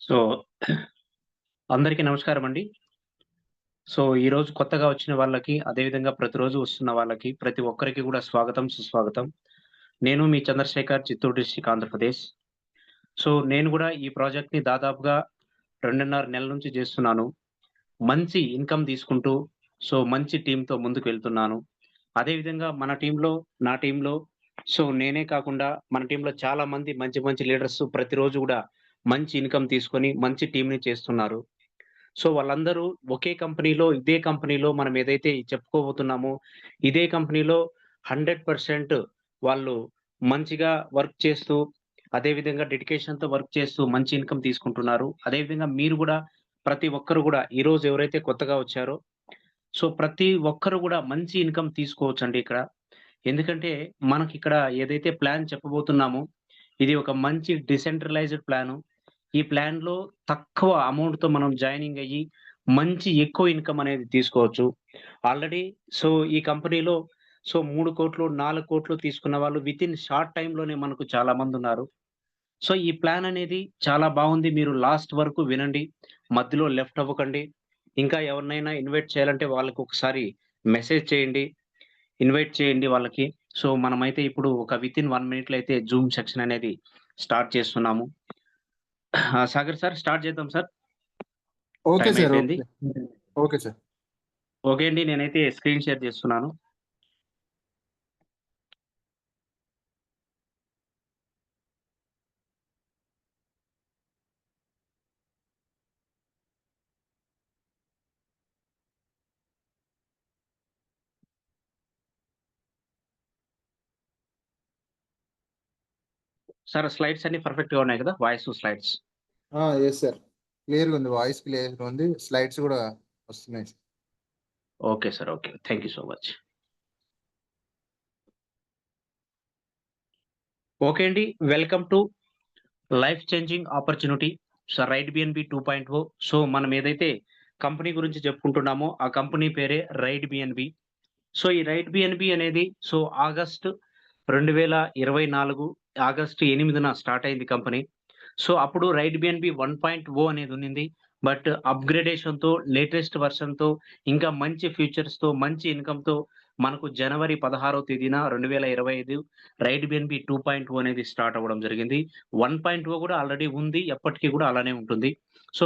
So, అందరికీ నమస్కారమండి. ఈరోజు కొత్తగా వచ్చిన వాళ్ళకి, అదేవిధంగా ప్రతిరోజు వస్తున్న వాళ్ళకి, ప్రతి ఒక్కరికి గూడా స్వాగతం, సుస్వాగతం. నేను మీ చంద్రశేఖర్, చిత్తూరు డిస్ట్రిక్ట్, ఆంధ్రప్రదేశ్. నేను గూడా ఈ ప్రాజెక్ట్‌ని దాదాపుగా 2.5 నెలల నుంచి జేస్తున్నాను. మంచి ఇన్‌కమ్ తీసుకుంటూ, మంచి టీమ్‌తో ముందుకు వెళ్తున్నాను. అదేవిధంగా మన టీమ్‌లో, నా టీమ్‌లో నేనే కాకుండా మన టీమ్‌లో చాలా మంది మంచి, మంచి లీడర్స్ ప్రతిరోజు గూడా మంచి ఇన్‌కమ్ తీసుకొని, మంచి టీమ్‌ని చేస్తున్నారు. వాళ్ళందరూ ఒకే కంపెనీలో, ఇదే కంపెనీలో మనం ఏదైతే చెప్పుకోబోతున్నామో, ఇదే కంపెనీలో 100% వాళ్ళు మంచిగా వర్క్ చేస్తూ, అదే విధంగా డెడికేషన్‌తో వర్క్ చేస్తూ మంచి ఇన్‌కమ్ తీసుకుంటున్నారు. అదే విధంగా మీరు గూడా ప్రతి ఒక్కరు గూడా ఈరోజు ఎవరైతే కొత్తగా వచ్చారో, ప్రతి ఒక్కరు గూడా మంచి ఇన్‌కమ్ తీసుకోవచ్చండి ఇక్కడ. ఎందుకంటే మనకిక్కడ ఏదైతే ప్లాన్ చెప్పబోతున్నామో, ఇది ఒక మంచి డిసెంట్రలైజ్డ్ ప్లాను. ఈ ప్లాన్‌లో తక్కువ అమౌంట్‌తో మనం జాయినింగ్ అయ్యి, మంచి ఎక్కువ ఇన్‌కమ్ అనేది తీసుకోవచ్చు. ఆల్రెడీ ఈ కంపెనీలో 3,00,00,000, 4,00,00,000 తీసుకున్న వాళ్ళు వితిన్ షార్ట్ టైమ్‌లోనే మనకు చాలా మందున్నారు. ఈ ప్లాన్ అనేది చాలా బావుంది. మీరు లాస్ట్ వరకు వినండి. మధ్యలో లెఫ్ట్ అవ్వకండి. ఇంకా ఎవరినైనా ఇన్వైట్ చేయాలంటే వాళ్ళకొకసారి మెసేజ్ చేయండి. ఇన్వైట్ చేయండి వాళ్ళకి. మనమైతే ఇప్పుడు ఒక వితిన్ 1 మినిట్‌లో అయితే జూమ్ సెక్షన్ అనేది స్టార్ట్ చేస్తున్నాము. సాగర్ సార్ స్టార్ట్ చేద్దాం సార్. Okay time sir. అయిపోయింది. ఓకే. Okay sir. ఓకే అండి. నేనైతే స్క్రీన్ షేర్ చేస్తున్నాను. సార్ స్లైడ్స్ అన్నీ పర్ఫెక్ట్‌గా ఉన్నాయి కదా! Voice slides. Yes sir. క్లియర్‌గుంది. వాయిస్ క్లియర్‌గుంది. స్లైడ్స్ గూడా వస్తున్నాయి. Okay sir. Okay. Thank you so much. Okay అండి. Welcome to life changing opportunity. Right BNB 2.0. మనం ఏదైతే కంపెనీ గురించి చెప్పుకుంటున్నామో, ఆ కంపెనీ పేరే రైట్ బిఎన్‌బి. ఈ రైట్ బిఎన్‌బి అనేది ఆగస్ట్ 2024 ఆగస్ట్ 8న స్టార్ట్ అయింది కంపెనీ. అప్పుడు రైట్ బిఎన్‌బి 1.0 అనేది ఉన్నింది. బట్ అప్‌గ్రేడేషన్‌తో లేటెస్ట్ వెర్షన్‌తో ఇంకా మంచి ఫీచర్స్‌తో, మంచి ఇన్‌కమ్‌తో మనకు జనవరి 16వ తేదీన 2025 రైట్ బిఎన్‌బి 2.0 అనేది స్టార్ట్ అవ్వడం జరిగింది. 1.0 కూడా ఆల్రెడీ ఉంది. ఎప్పటికి కూడా అలానే ఉంటుంది.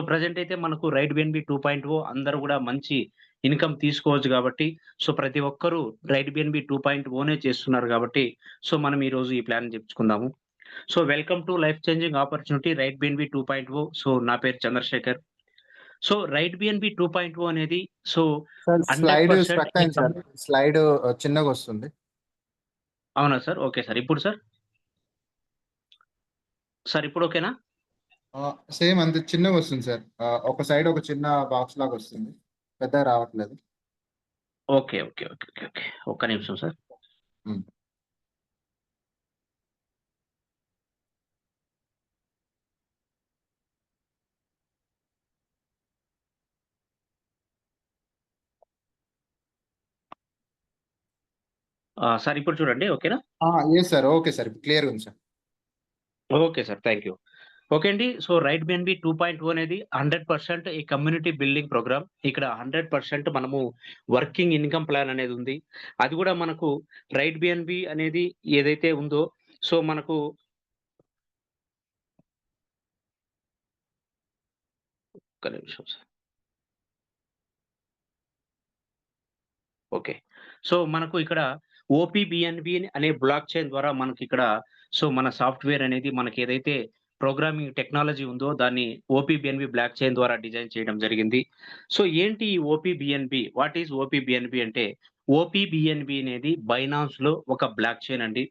ప్రెజెంట్ అయితే మనకు రైట్ బిఎన్‌బి 2.0 అందరూ కూడా మంచి ఇన్‌కమ్ తీసుకోవచ్చు కాబట్టి, ప్రతి ఒక్కరు రైట్ బిఎన్‌బి 2.0నే చేస్తున్నారు కాబట్టి, మనం ఈరోజు ఈ ప్లాన్ చెప్పుకుందాము. Welcome to life changing opportunity Right BNB 2.0. నా పేరు చంద్రశేఖర్. రైట్ బిఎన్‌బి 2.0 అనేది సో సార్ స్లైడ్ 100% స్ట్రక్ అయింది సార్. స్లైడ్ చిన్నగొస్తుంది. అవునా సార్? Okay sir. ఇప్పుడు సార్? సార్ ఇప్పుడు ఓకేనా? సేమ్ అంతే చిన్నగొస్తుంది సార్. ఒక సైడ్ ఒక చిన్న బాక్స్ లాగొస్తుంది. పెద్దగా రావట్లేదు. Okay. Okay. Okay. Okay. Okay. ఒక్క నిమిషం సార్. హ్మ్. సార్ ఇప్పుడు చూడండి ఓకేనా? Yes sir. Okay sir. ఇప్పుడు క్లియర్‌గుంది sir. Okay sir. Thank you. Okay అండి. రైట్ బిఎన్‌బి 2.0 అనేది 100% ఈ కమ్యూనిటీ బిల్డింగ్ ప్రోగ్రామ్. ఇక్కడ 100% మనము వర్కింగ్ ఇన్‌కమ్ ప్లాన్ అనేది ఉంది. అది కూడా మనకు రైట్ బిఎన్‌బి అనేది ఏదైతే ఉందో మనకు ఒక్క నిమిషం సార్. ఓకే. మనకు ఇక్కడ ఓపీబీఎన్‌బి అనే బ్లాక్ చైన్ ద్వారా మనకిక్కడ మన సాఫ్ట్‌వేర్ అనేది మనకేదైతే ప్రోగ్రామింగ్ టెక్నాలజీ ఉందో దాన్ని ఓపీబీఎన్‌బి బ్లాక్ చైన్ ద్వారా డిజైన్ చేయడం జరిగింది. ఏంటి ఈ ఓపీబీఎన్‌బి? వాట్ ఈస్ ఓపీబీఎన్‌బి అంటే, ఓపీబీఎన్‌బి అనేది బైనాన్స్‌లో ఒక బ్లాక్ చైన్ అండి.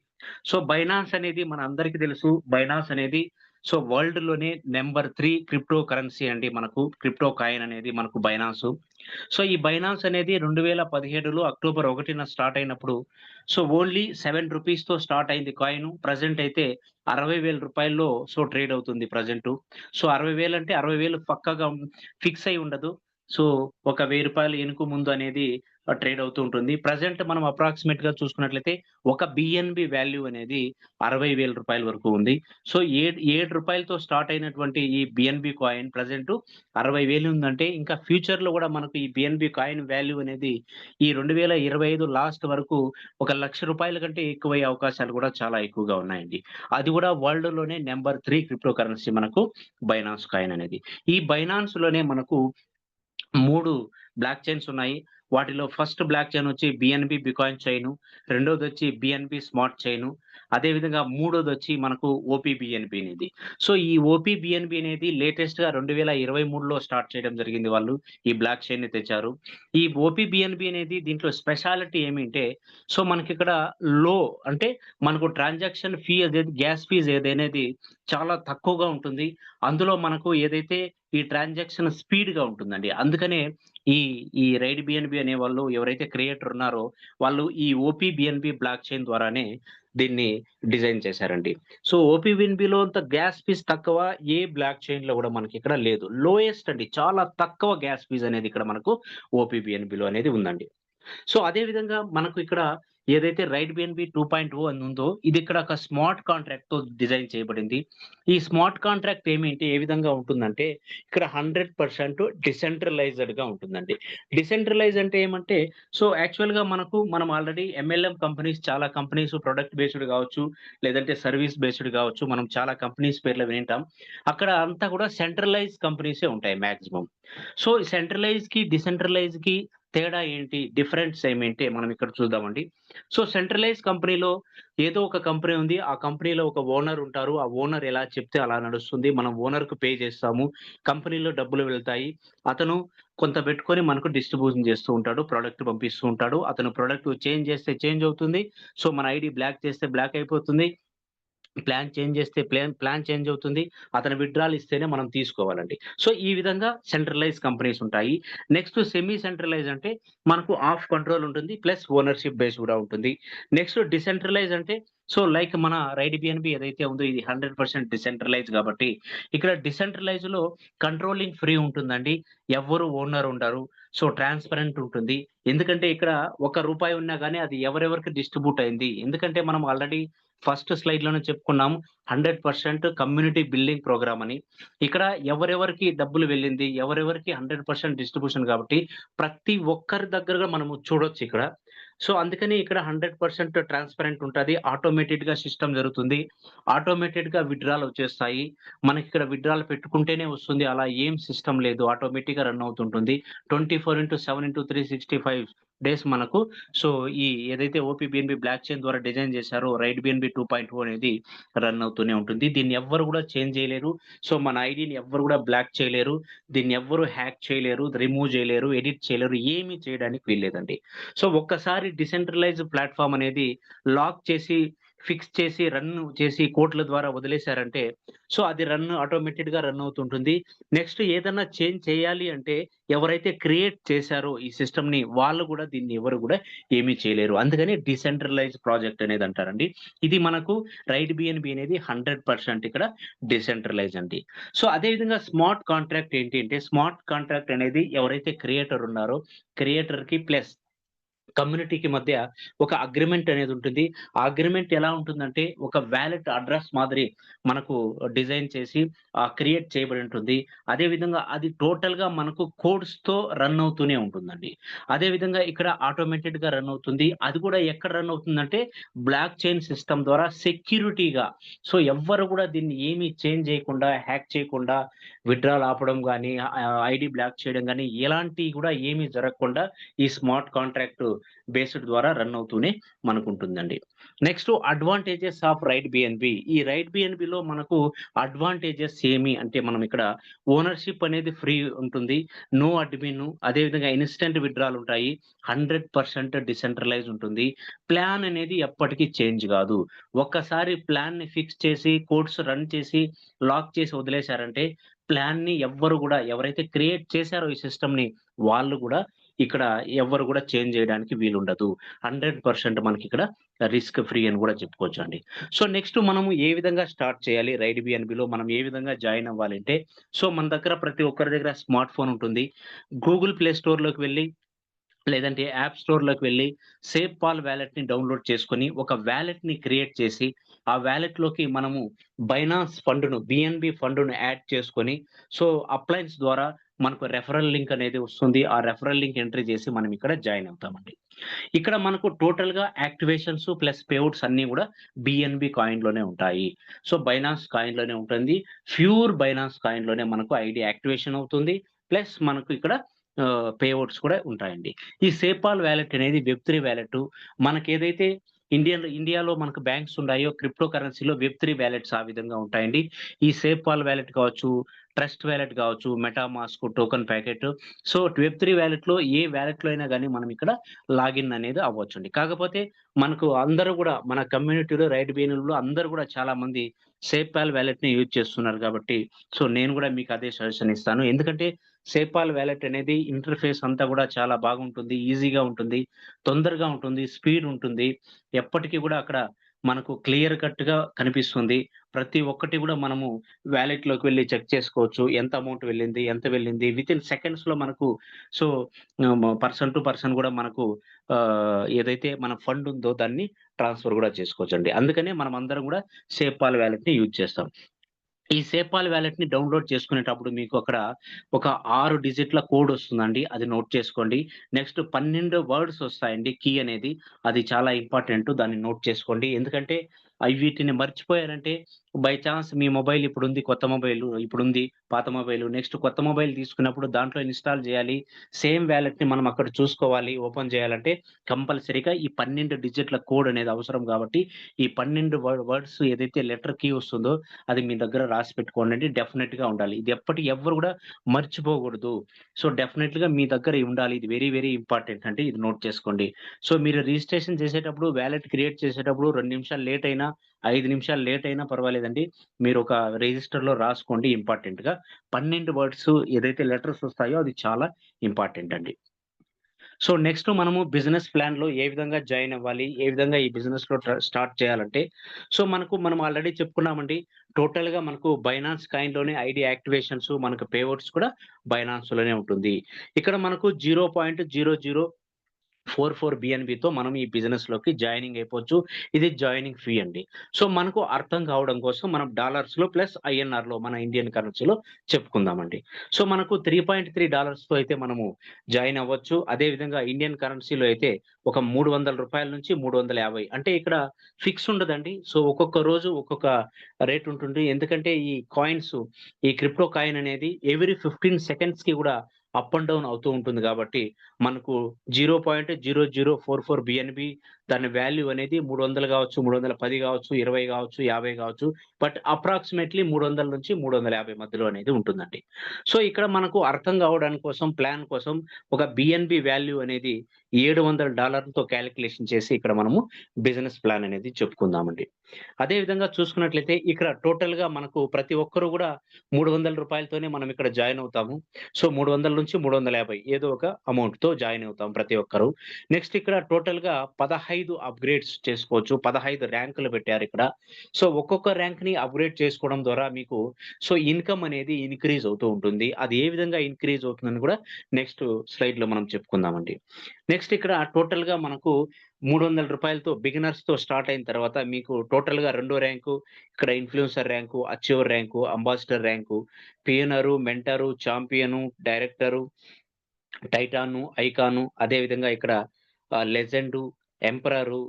బైనాన్స్ అనేది మనందరికీ తెలుసు. బైనాన్స్ అనేది వరల్డ్‌లోనే నంబర్ 3 క్రిప్టో కరెన్సీ అండి మనకు. క్రిప్టో కాయిన్ అనేది మనకు బైనాన్సు. ఈ బైనాన్స్ అనేది 2017లో అక్టోబర్ 1న స్టార్ట్ అయినప్పుడు ఓన్లీ రూ. 7తో స్టార్ట్ అయింది కాయిను. ప్రెజెంట్ అయితే రూ. 60,000లో ట్రేడ్ అవుతుంది ప్రెజెంటు. 60,000 అంటే 60,000 పక్కాగా ఫిక్స్ అయి ఉండదు. ఒక రూ. 1000 ఎనుకు ముందు అనేది ట్రేడ్ అవుతూ ఉంటుంది. ప్రెజెంట్ మనం అప్రాక్సిమేట్‌గా చూసుకున్నట్లయితే ఒక బిఎన్‌బి వాల్యూ అనేది రూ. 60,000 వరకు ఉంది. సో, రూ. 7తో స్టార్ట్ అయినటువంటి ఈ బిఎన్‌బి కాయిన్ ప్రెజెంట్ 60,000 ఉందంటే ఇంకా ఫ్యూచర్‌లో గూడా మనకు ఈ బిఎన్‌బి కాయిన్ వాల్యూ అనేది ఈ 2025 లాస్ట్ వరకు ఒక రూ. 1,00,000 కంటే ఎక్కువయ్యే అవకాశాలు గూడా చాలా ఎక్కువగా ఉన్నాయండి. అది గూడా వరల్డ్‌లోనే నంబర్ 3 క్రిప్టో కరెన్సీ మనకు బైనాన్స్ కాయిన్ అనేది. ఈ బైనాన్స్‌లోనే మనకు 3 బ్లాక్ చైన్స్ ఉన్నాయి. వాటిలో ఫస్ట్ బ్లాక్ చైన్ వచ్చి బిఎన్‌బి బికాయిన్ చైను, రెండోదొచ్చి బిఎన్‌బి స్మార్ట్ చైను, అదే విధంగా మూడోదొచ్చి మనకు ఓపీబీఎన్‌బి అనేది. సో, ఈ ఓపీబీఎన్‌బి అనేది లేటెస్ట్‌గా 2023లో స్టార్ట్ చేయడం జరిగింది వాళ్ళు. ఈ బ్లాక్ చైన్‌ని తెచ్చారు. ఈ ఓపీబీఎన్‌బి అనేది దీంట్లో స్పెషాలిటీ ఏమింటే, సో, మనకిక్కడ లో అంటే మనకు ట్రాన్సాక్షన్ ఫీ అదేది గ్యాస్ ఫీజ్ ఏదనేది చాలా తక్కువగా ఉంటుంది. అందులో మనకు ఏదైతే ఈ ట్రాన్సాక్షన్ స్పీడ్‌గా ఉంటుందండి. అందుకనే ఈ ఈ రైడ్ బిఎన్‌బి అనేవాళ్ళు ఎవరైతే క్రియేటర్ ఉన్నారో, వాళ్ళు ఈ ఓపీబీఎన్‌బి బ్లాక్ చైన్ ద్వారానే దీన్ని డిజైన్ చేశారండి. సో, ఓపీబీఎన్‌బిలో అంత గ్యాస్ ఫీస్ తక్కువ ఏ బ్లాక్ చైన్‌లో గూడా మనకిక్కడ లేదు. లోయెస్ట్ అండి. చాలా తక్కువ గ్యాస్ ఫీస్ అనేది ఇక్కడ మనకు ఓపీబీఎన్‌బిలో అనేది ఉందండి. సో, అదే విధంగా మనకు ఇక్కడ ఏదైతే రైట్ బిఎన్‌బి 2.0 అని ఉందో, ఇది ఇక్కడ ఒక స్మార్ట్ కాంట్రాక్ట్‌తో డిజైన్ చేయబడింది. ఈ స్మార్ట్ కాంట్రాక్ట్ ఏ విధంగా ఉంటుందంటే, ఇక్కడ 100% డిసెంట్రలైజ్డ్‌గా ఉంటుందండి. డిసెంట్రలైజ్ అంటే ఏమంటే, సో, యాక్చువల్‌గా మనం ఆల్రెడీ ఎంఎల్ఎం కంపెనీస్ చాలా కంపెనీస్ ప్రొడక్ట్ బేస్డ్ గావచ్చు, లేదంటే సర్విస్ బేస్డ్ గావచ్చు, మనం చాలా కంపెనీస్ పేర్లు వినుంటాం. అక్కడ అంతా కూడా సెంట్రలైజ్ కంపెనీసే ఉంటాయి మాక్సిమం. సో, సెంట్రలైజ్‌కి, డిసెంట్రలైజ్‌కి తేడా ఏంటి? డిఫరెన్స్ ఏమేంటి మనం ఇక్కడ చూద్దామండి. సో, సెంట్రలైజ్ కంపెనీలో ఏదో ఒక కంపెనీ ఉంది. ఆ కంపెనీలో ఒక ఓనర్ ఉంటారు. ఆ ఓనర్ ఎలా చెప్తే అలా నడుస్తుంది. మనం ఓనర్‌కి పే చేస్తాము. కంపెనీలో డబ్బులు వెళ్తాయి. అతను కొంత పెట్టుకొని మనకు డిస్ట్రిబ్యూషన్ చేస్తూ ఉంటాడు. ప్రొడక్ట్ పంపిస్తూ ఉంటాడు. అతను ప్రొడక్ట్ చేంజ్ చేస్తే చేంజ్ అవుతుంది. సో, మన ఐడీ బ్లాక్ చేస్తే బ్లాక్ అయిపోతుంది. ప్లాన్ చేంజ్ చేస్తే ప్లాన్ చేంజ్ అవుతుంది. అతను విత్‌డ్రాల్ ఇస్తేనే మనం తీసుకోవాలండి. సో, ఈ విధంగా సెంట్రలైజ్ కంపెనీస్ ఉంటాయి. నెక్స్ట్ సెమీ సెంట్రలైజ్ అంటే మనకు హాఫ్ కంట్రోల్ ఉంటుంది. ప్లస్ ఓనర్‌షిప్ బేస్ కూడా ఉంటుంది. నెక్స్ట్ డిసెంట్రలైజ్ అంటే సో, లైక్ మన రైడ్ బిఎన్‌బి ఏదైతే ఉందో ఇది 100% డిసెంట్రలైజ్ కాబట్టి ఇక్కడ డిసెంట్రలైజ్‌లో కంట్రోలింగ్ ఫ్రీ ఉంటుందండి. ఎవ్వరు ఓనర్ ఉండరు. సో, ట్రాన్స్‌పరెంట్ ఉంటుంది. ఎందుకంటే ఇక్కడ రూపాయి ఉన్నా గాని అది ఎవరెవరికి డిస్ట్రిబ్యూట్ అయింది. ఎందుకంటే మనం ఆల్రెడీ ఫస్ట్ స్లైడ్‌లోనే చెప్పుకున్నాం. 100% కమ్యూనిటీ బిల్డింగ్ ప్రోగ్రామ్ అని. ఇక్కడ ఎవరెవరికి డబ్బులు వెళ్ళింది, ఎవరెవరికి 100% డిస్ట్రిబ్యూషన్ కాబట్టి ప్రతి ఒక్కరి దగ్గరగా మనము చూడొచ్చిక్కడ. సో, అందుకని ఇక్కడ 100% ట్రాన్స్‌పరెంట్ ఉంటది. ఆటోమేటెడ్‌గా సిస్టమ్ జరుగుతుంది. ఆటోమేటెడ్‌గా విత్‌డ్రాల్ వచ్చేస్తాయి. మనకిక్కడ విత్‌డ్రాల్ పెట్టుకుంటేనే వస్తుంది. అలా ఏం సిస్టమ్ లేదు. ఆటోమేటిక్‌గా రన్ అవుతుంటుంది. 24/7/365 డేస్ మనకు సో, ఈ ఏదైతే ఓపీబీఎన్‌బి బ్లాక్ చైన్ ద్వారా డిజైన్ చేశారో రైట్ బిఎన్‌బి 2.0 అనేది రన్ అవుతూనే ఉంటుంది. దీన్ని ఎవ్వరు గూడా చేంజ్ చేయలేరు. సో, మన ఐడీని ఎవ్వరు గూడా బ్లాక్ చేయలేరు. దీన్ని ఎవ్వరు హ్యాక్ చేయలేరు. రిమూవ్ చేయలేరు. ఎడిట్ చేయలేరు. ఏమి చేయడానికి వీల్లేదండి. సో, ఒక్కసారి డిసెంట్రలైజ్డ్ ప్లాట్‌ఫార్మ్ అనేది లాక్ చేసి, ఫిక్స్ చేసి, రన్ చేసి కోడ్ల ద్వారా వదిలేసారంటే, సో, అది ఆటోమేటెడ్‌గా రన్ అవుతుంటుంది. నెక్స్ట్ ఏదన్నా చేంజ్ చేయాలి అంటే ఎవరైతే క్రియేట్ చేశారో ఈ సిస్టమ్‌ని వాళ్ళు గూడా దీన్ని ఎవరు గూడా ఏమీ చేయలేరు. అందుకని డిసెంట్రలైజ్డ్ ప్రాజెక్ట్ అనేది అంటారండి. ఇది మనకు రైట్ బిఎన్‌బి అనేది 100% ఇక్కడ డిసెంట్రలైజ్ అండి. సో, అదే విధంగా స్మార్ట్ కాంట్రాక్ట్ ఏంటి అంటే స్మార్ట్ కాంట్రాక్ట్ అనేది ఎవరైతే క్రియేటర్ ఉన్నారో క్రియేటర్‌కి ప్లస్ కమ్యూనిటీకి మధ్య ఒక అగ్రీమెంట్ అనేదుంటుంది. ఆ అగ్రీమెంట్ ఎలా ఉంటుందంటే, ఒక వాలెట్ అడ్రెస్ మాదిరి మనకు డిజైన్ చేసి క్రియేట్ చేయబడి ఉంటుంది. అదే విధంగా అది టోటల్‌గా మనకు కోడ్స్‌తో రన్ అవుతూనే ఉంటుందండి. అదే విధంగా ఇక్కడ ఆటోమేటెడ్‌గా రన్ అవుతుంది. అది కూడా ఎక్కడ రన్ అవుతుందంటే, బ్లాక్ చైన్ సిస్టమ్ ద్వారా సెక్యూరిటీగా సో, ఎవ్వరు గూడా దీన్ని ఏమి చేంజ్ చేయకుండా, హ్యాక్ చేయకుండా, విత్‌డ్రాల్ ఆపడం గాని, ఐడీ బ్లాక్ చేయడం గాని, ఎలాంటియి గూడా ఏమి జరగకుండా ఈ స్మార్ట్ కాంట్రాక్ట్ బేస్డ్ ద్వారా రన్ అవుతూనే మనకుంటుందండి. Next advantages of Right BNB. ఈ రైట్ బిఎన్‌బిలో మనకు అడ్వాంటేజెస్ ఏమి అంటే మనం ఇక్కడ ఓనర్‌షిప్ అనేది ఫ్రీ ఉంటుంది. నో అడ్మిన్ అదే విధంగా ఇన్‌స్టంట్ విత్‌డ్రాల్ ఉంటాయి. 100% డిసెంట్రలైజ్ ఉంటుంది. ప్లాన్ అనేది ఎప్పటికి చేంజ్ గాదు. ఒక్కసారి ప్లాన్‌ని ఫిక్స్ చేసి కోడ్స్ రన్ చేసి లాక్ చేసి వదిలేసారంటే ప్లాన్‌ని ఎవ్వరు గూడా ఎవరైతే క్రియేట్ చేసారో ఈ సిస్టమ్‌ని వాళ్ళు గూడా ఇక్కడ ఎవ్వరు గూడా చేంజ్ జేయడానికి వీలుండదు. 100% మనకిక్కడ రిస్క్ ఫ్రీ అని గూడా చెప్పుకోవచ్చండి. సో, నెక్స్ట్ మనము ఏ విధంగా స్టార్ట్ చేయాలి రైడ్ బిఎన్‌బిలో మనం ఏ విధంగా జాయిన్ అవ్వాలంటే, సో, మన దగ్గర ప్రతి ఒక్కరి దగ్గర స్మార్ట్ ఫోన్ ఉంటుంది. గూగుల్ ప్లే స్టోర్‌లోకి వెళ్లి లేదంటే యాప్ స్టోర్‌లోకి వెళ్లి సేఫ్ పాల్ వాలెట్‌ని డౌన్‌లోడ్ చేసుకొని, ఒక వాలెట్‌ని క్రియేట్ చేసి, ఆ వాలెట్‌లోకి మనము బైనాన్స్ ఫండ్‌ను, బీఎన్‌బీ ఫండ్‌ను యాడ్ చేసుకొని, సో, అప్లయన్స్ ద్వారా మనకు రెఫరల్ లింక్ అనేది వస్తుంది. ఆ రెఫరల్ లింక్ ఎంట్రీ చేసి మనం ఇక్కడ జాయిన్ అవుతామండి. ఇక్కడ మనకు టోటల్‌గా యాక్టివేషన్స్ ప్లస్ పేఔట్స్ అన్నీ గూడా బీఎన్‌బీ కాయిన్‌లోనే ఉంటాయి. సో, బైనాన్స్ కాయిన్‌లోనే ఉంటుంది. ప్యూర్ బైనాన్స్ కాయిన్‌లోనే మనకు ఐడీ యాక్టివేషన్ అవుతుంది. ప్లస్ మనకు ఇక్కడ పేఔట్స్ కూడా ఉంటాయండి. ఈ సేపాల్ వాలెట్ అనేది వెబ్3 వాలెట్. మనకేదైతే ఇండియాలో మనకు బ్యాంక్స్ ఉన్నాయో క్రిప్టో కరెన్సీలో వెబ్3 వాలెట్స్ ఆ విధంగా ఉంటాయండి. ఈ సేపాల్ వాలెట్ కావచ్చు, ట్రస్ట్ వాలెట్ కావచ్చు, మెటామాస్క్, టోకెన్ ప్యాకెట్. సో, వెబ్3 వాలెట్‌లో ఏ వాలెట్‌లో అయినా గాని మనం ఇక్కడ లాగిన్ అనేది అవ్వొచ్చండి. కాకపోతే మనకు అందరూ గూడా మన కమ్యూనిటీలో రైట్ బిగినర్‌లో అందరూ గూడా చాలా మంది సేపాల్ వాలెట్‌ని యూజ్ చేస్తున్నారు గాబట్టి, సో, నేను గూడా మీకు అదే సజెషన్ ఇస్తాను. ఎందుకంటే సేపాల్ వాలెట్ అనేది ఇంటర్‌ఫేస్ అంతా గూడా చాలా బాగుంటుంది. ఈజీగా ఉంటుంది. తొందరగా ఉంటుంది. స్పీడ్ ఉంటుంది. ఎప్పటికి గూడా అక్కడ మనకు క్లియర్ కట్‌గా కనిపిస్తుంది. ప్రతి ఒక్కటి గూడా మనము వాలెట్‌లోకి వెళ్లి చెక్ చేసుకోవచ్చు. ఎంత అమౌంట్ వెళ్ళింది? ఎంత వెళ్ళింది? వితిన్ సెకండ్స్‌లో మనకు సో, పర్సన్ టు పర్సన్ గూడా మనకు ఏదైతే మన ఫండ్ ఉందో దాన్ని ట్రాన్స్‌ఫర్ గూడా చేసుకోవచ్చండి. అందుకనే మనమందరం గూడా సేపాల్ వాలెట్‌ని యూజ్ చేస్తాం. ఈ సేపాల్ వాలెట్‌ని డౌన్‌లోడ్ చేసుకునేటప్పుడు మీకు అక్కడ ఒక 6 డిజిట్‌ల కోడ్ వస్తుందండి. అది నోట్ చేసుకోండి. నెక్స్ట్ 12 వర్డ్స్ వస్తాయండి కీ అనేది. అది చాలా ఇంపార్టెంట్. దాన్ని నోట్ చేసుకోండి. ఎందుకంటే వీటిని మర్చిపోయారంటే బై చాన్స్ మీ మొబైల్ ఇప్పుడుంది కొత్త మొబైలు ఇప్పుడుంది పాత మొబైలు. నెక్స్ట్ కొత్త మొబైల్ తీసుకున్నప్పుడు దాంట్లో ఇన్‌స్టాల్ చేయాలి. సేమ్ వాలెట్‌ని మనం అక్కడ చూసుకోవాలి. ఓపెన్ చేయాలంటే కంపల్సరీగా ఈ 12 డిజిట్‌ల కోడ్ అనేది అవసరం కాబట్టి ఈ 12 వర్డ్స్ ఏదైతే లెటర్ కీ వస్తుందో అది మీ దగ్గర రాసి పెట్టుకోండండి. డెఫినెట్‌గా ఉండాలి. ఇది ఎవ్వరు గూడా మర్చిపోకూడదు. సో, డెఫినెట్‌గా మీ దగ్గర ఉండాలి. ఇది వెరీ, వెరీ ఇంపార్టెంట్ అండి. ఇది నోట్ చేసుకోండి. సో, మీరు రిజిస్ట్రేషన్ చేసేటప్పుడు వాలెట్ క్రియేట్ చేసేటప్పుడు 2 నిమిషాలు లేట్ అయినా, 5 నిమిషాలు లేట్ అయినా పర్వాలేదండి. మీరు ఒక రిజిస్టర్‌లో రాసుకోండి ఇంపార్టెంట్‌గా. 12 వర్డ్స్ ఏదైతే లెటర్స్ వస్తాయో అది చాలా ఇంపార్టెంట్ అండి. సో, నెక్స్ట్ మనము బిజినెస్ ప్లాన్‌లో ఏ విధంగా జాయిన్ అవ్వాలి? ఏ విధంగా ఈ బిజినెస్‌లో స్టార్ట్ చేయాలంటే, సో, మనం ఆల్రెడీ చెప్పుకున్నామండి. టోటల్‌గా మనకు బైనాన్స్ కాయిన్‌లోనే ఐడీ యాక్టివేషన్స్, మనకు పేఔట్స్ కూడా బైనాన్స్‌లోనే ఉంటుంది. ఇక్కడ మనకు 0.0044 బిఎన్‌బితో మనం ఈ బిజినెస్‌లోకి జాయినింగ్ అయిపోవచ్చు. ఇది జాయినింగ్ ఫీ అండి. సో, మనకు అర్థం కావడం కోసం మనం డాలర్స్‌లో ప్లస్ ఐఎన్ఆర్‌లో మన ఇండియన్ కరెన్సీలో చెప్పుకుందామండి. సో, మనకు $3.3తో అయితే మనము జాయిన్ అవ్వచ్చు. అదే విధంగా ఇండియన్ కరెన్సీలో అయితే ఒక రూ. 300 నుంచి 350 అంటే ఇక్కడ ఫిక్స్ ఉండదండి. సో, ఒక్కొక్క రోజు ఒక్కొక్క రేట్ ఉంటుంది. ఎందుకంటే ఈ కాయిన్స్ ఈ క్రిప్టో కాయిన్ అనేది ఎవ్రీ 15 సెకండ్స్‌కి గూడా అప్ అండ్ డౌన్ అవుతూ ఉంటుంది గాబట్టి మనకు 0.0044 బిఎన్‌బి దాని వాల్యూ అనేది 300 గావచ్చు, 310 గావచ్చు, 20 గావచ్చు, 50 గావచ్చు. బట్ అప్రాక్సిమేట్‌లీ 300-350 మధ్యలో అనేది ఉంటుందండి. సో, ఇక్కడ మనకు అర్థం కావడానికి కోసం, ప్లాన్ కోసం ఒక బిఎన్‌బి వాల్యూ అనేది $700తో కాలిక్యులేషన్ చేసి ఇక్కడ మనము బిజినెస్ ప్లాన్ అనేది చెప్పుకుందామండి. అదే విధంగా చూసుకున్నట్లయితే ఇక్కడ టోటల్‌గా మనకు ప్రతి ఒక్కరు గూడా రూ. 300తోనే మనం ఇక్కడ జాయిన్ అవుతాము. సో, 300-350 ఏదో ఒక అమౌంట్‌తో జాయిన్ అవుతాం ప్రతి ఒక్కరు. నెక్స్ట్ ఇక్కడ టోటల్‌గా 15 అప్‌గ్రేడ్స్ చేసుకోవచ్చు. 15 ర్యాంకులు పెట్టారిక్కడ. సో, ఒక్కొక్క ర్యాంక్‌ని అప్‌గ్రేడ్ చేసుకోవడం ద్వారా మీకు సో, ఇన్‌కమ్ అనేది ఇంక్రీజ్ అవుతూ ఉంటుంది. అది ఏ విధంగా ఇంక్రీజ్ అవుతుందని కూడా నెక్స్ట్ స్లైడ్‌లో మనం చెప్పుకుందామండి. నెక్స్ట్ ఇక్కడ టోటల్‌గా మనకు రూ. 300తో బిగినర్స్‌తో స్టార్ట్ అయిన తర్వాత మీకు టోటల్‌గా రెండో ర్యాంకు, ఇక్కడ influencer rank, achiever rank, ambassador rank, pioneer, mentor, champion, director, titan, icon అదే విధంగా ఇక్కడ లెజెండు, ఎంపరరు,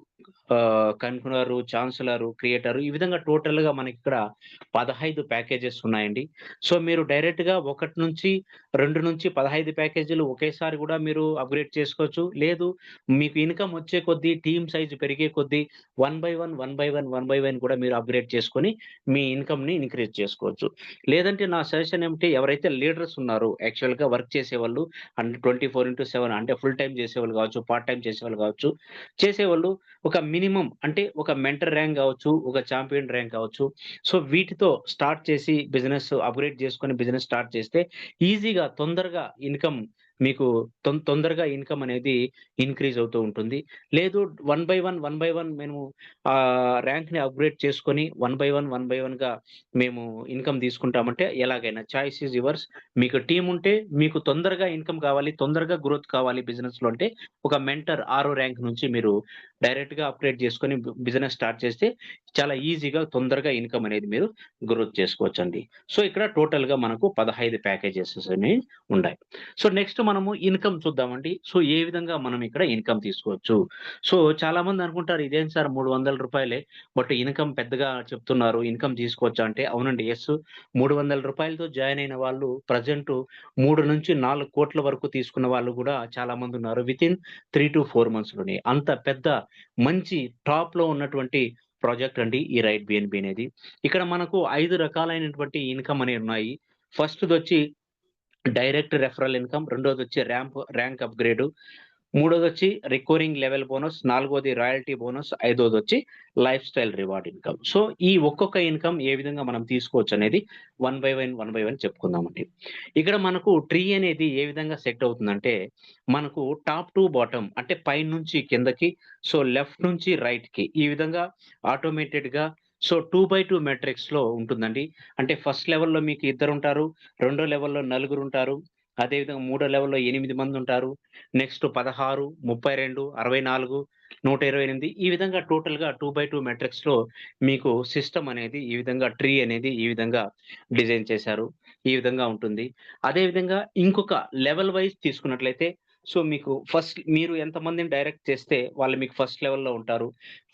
కన్క్లూనరు, చాన్సలరు, క్రియేటరు ఈ విధంగా టోటల్‌గా మనకిక్కడ 15 ప్యాకేజెస్ ఉన్నాయండి. సో, మీరు డైరెక్ట్‌గా 1-2-15 ప్యాకేజీలు ఒకేసారి గూడా మీరు అప్‌గ్రేడ్ చేసుకోవచ్చు. లేదు మీకు ఇన్‌కమ్ వచ్చే కొద్దీ, టీమ్ సైజ్ పెరిగే కొద్దీ వన్ బై వన్ కూడా మీరు అప్‌గ్రేడ్ చేసుకొని మీ ఇన్‌కమ్‌ని ఇంక్రీజ్ చేసుకోవచ్చు. లేదంటే నా సజెషన్ ఏమిటి ఎవరైతే లీడర్స్ ఉన్నారో యాక్చువల్‌గా వర్క్ చేసేవాళ్ళు అండ్ 24/7 అంటే ఫుల్ టైమ్ చేసేవాళ్ళు గావచ్చు, పార్ట్ టైమ్ చేసేవాళ్ళు గావచ్చు. చేసేవాళ్ళు ఒక మినిమమ్ అంటే ఒక మెంటర్ ర్యాంక్ గావచ్చు, ఒక చాంపియన్ ర్యాంక్ కావచ్చు. సో, వీటితో స్టార్ట్ చేసి బిజినెస్ అప్‌గ్రేడ్ చేసుకొని బిజినెస్ స్టార్ట్ చేస్తే ఈజీగా తొందరగా ఇన్‌కమ్ మీకు తొందరగా ఇన్‌కమ్ అనేది ఇంక్రీజ్ అవుతూ ఉంటుంది. లేదు వన్ బై వన్ మేము ర్యాంక్‌ని అప్‌గ్రేడ్ చేసుకొని వన్ బై వన్‌గా మేము ఇన్‌కమ్ తీసుకుంటామంటే ఎలాగైనా చాయిస్ ఈస్ యువర్స్. మీకు టీమ్ ఉంటే మీకు తొందరగా ఇన్‌కమ్ కావాలి, తొందరగా గ్రోత్ కావాలి బిజినెస్‌లో అంటే ఒక మెంటర్ ఆరో ర్యాంక్ నుంచి మీరు డైరెక్ట్‌గా అప్‌గ్రేడ్ చేసుకొని బిజినెస్ స్టార్ట్ చేస్తే చాలా ఈజీగా తొందరగా ఇన్‌కమ్ అనేది మీరు గ్రోత్ చేసుకోవచ్చండి. సో, ఇక్కడ టోటల్‌గా మనకు 15 ప్యాకేజెస్ అనేవి ఉండాయి. సో, నెక్స్ట్ మనము ఇన్‌కమ్ చూద్దామండి. సో, ఏ విధంగా మనం ఇక్కడ ఇన్‌కమ్ తీసుకోవచ్చు. సో, చాలామంది అనుకుంటారు ఇదేంటి సార్ రూ. 300 బట్ ఇన్‌కమ్ పెద్దగా చెప్తున్నారు. ఇన్‌కమ్ తీసుకోవచ్చా అంటే అవునండి. యెస్. రూ. 300తో జాయిన్ అయిన వాళ్ళు ప్రెజెంట్ 3-4 కోట్ల వరకు తీసుకున్న వాళ్ళు గూడా చాలామందున్నారు. వితిన్ 3-4 మంత్స్‌లోనే. అంత పెద్ద మంచి టాప్‌లో ఉన్నటువంటి ప్రాజెక్ట్ అండి ఈ రైట్ బిఎన్‌బి అనేది. ఇక్కడ మనకు 5 రకాలైనటువంటి ఇన్‌కమ్ అనేవి ఉన్నాయి. ఫస్ట్‌దొచ్చి డైరెక్ట్ రెఫరల్ ఇన్‌కమ్, రెండోదొచ్చి ర్యాంక్ అప్‌గ్రేడు, మూడోదొచ్చి రికరింగ్ లెవెల్ బోనస్, నాలుగోది రాయల్టీ బోనస్, ఐదోదొచ్చి lifestyle reward income. So, ఈ ఒక్కొక్క ఇన్‌కమ్ ఏ విధంగా మనం తీసుకోవచ్చనేది వన్ బై వన్ చెప్పుకుందామండి. ఇక్కడ మనకు ట్రీ అనేది ఏ విధంగా సెట్ అవుతుందంటే, మనకు టాప్ టు బాటమ్ అంటే పైనుంచి కిందకి, సో, లెఫ్ట్ నుంచి రైట్‌కి ఈ విధంగా ఆటోమేటెడ్‌గా సో, 2/2 మాట్రిక్స్‌లో ఉంటుందండి. అంటే ఫస్ట్ లెవెల్‌లో మీకు ఇద్దరుంటారు. రెండో లెవెల్‌లో నలుగురుంటారు. అదేవిధంగా మూడో లెవెల్‌లో 8 మందుంటారు. నెక్స్ట్ 16, 32, 64, 128 ఈ విధంగా టోటల్‌గా 2/2 మాట్రిక్స్‌లో మీకు సిస్టమ్ అనేది ఈ విధంగా ట్రీ అనేది ఈ విధంగా డిజైన్ చేశారు. ఈ విధంగా ఉంటుంది. అదే విధంగా ఇంకొక లెవెల్ వైస్ తీసుకున్నట్లయితే సో, మీకు ఫస్ట్ మీరు ఎంతమందిని డైరెక్ట్ చేస్తే వాళ్ళు మీకు ఫస్ట్ లెవెల్‌లో ఉంటారు.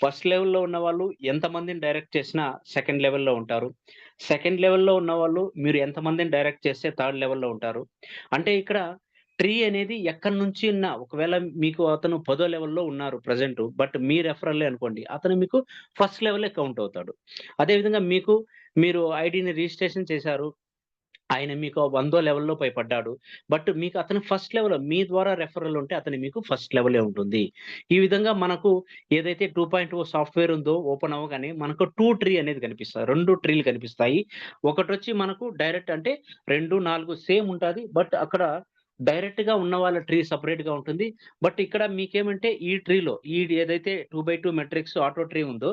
ఫస్ట్ లెవెల్‌లో ఉన్నవాళ్ళు ఎంతమందిని డైరెక్ట్ చేసినా సెకండ్ లెవెల్‌లో ఉంటారు. సెకండ్ లెవెల్‌లో ఉన్నవాళ్ళు మీరు ఎంతమందిని డైరెక్ట్ చేస్తే థర్డ్ లెవెల్‌లో ఉంటారు. అంటే ఇక్కడ ట్రీ అనేది ఎక్కడి నుంచి ఒకవేళ మీకు అతను పదో లెవెల్‌లో ఉన్నారు ప్రెజెంటు. బట్ మీ రెఫరలే అనుకోండి. అతను మీకు ఫస్ట్ లెవెలే కౌంట్ అవుతాడు. అదే విధంగా మీరు ఐడీని రిజిస్ట్రేషన్ చేశారు. ఆయన మీకు వందో లెవెల్‌లో పడ్డాడు. బట్ మీకు అతను ఫస్ట్ లెవెల్ మీ ద్వారా రెఫరల్ ఉంటే అతను మీకు ఫస్ట్ లెవెలే ఉంటుంది. ఈ విధంగా మనకు ఏదైతే 2.0 సాఫ్ట్‌వేర్ ఉందో ఓపెన్ అవ్వగానే మనకు 2 ట్రీ అనేది కనిపిస్తాయి. 2 ట్రీలు కనిపిస్తాయి. ఒకటొచ్చి మనకు డైరెక్ట్ అంటే 2, 4 సేమ్ ఉంటాది. బట్ అక్కడ డైరెక్ట్‌గా ఉన్న వాళ్ళ ట్రీ సెపరేట్‌గా ఉంటుంది. బట్ ఇక్కడ మీకేమంటే ఈ ట్రీలో ఏదైతే 2/2 మాట్రిక్స్ ఆటో ట్రీ ఉందో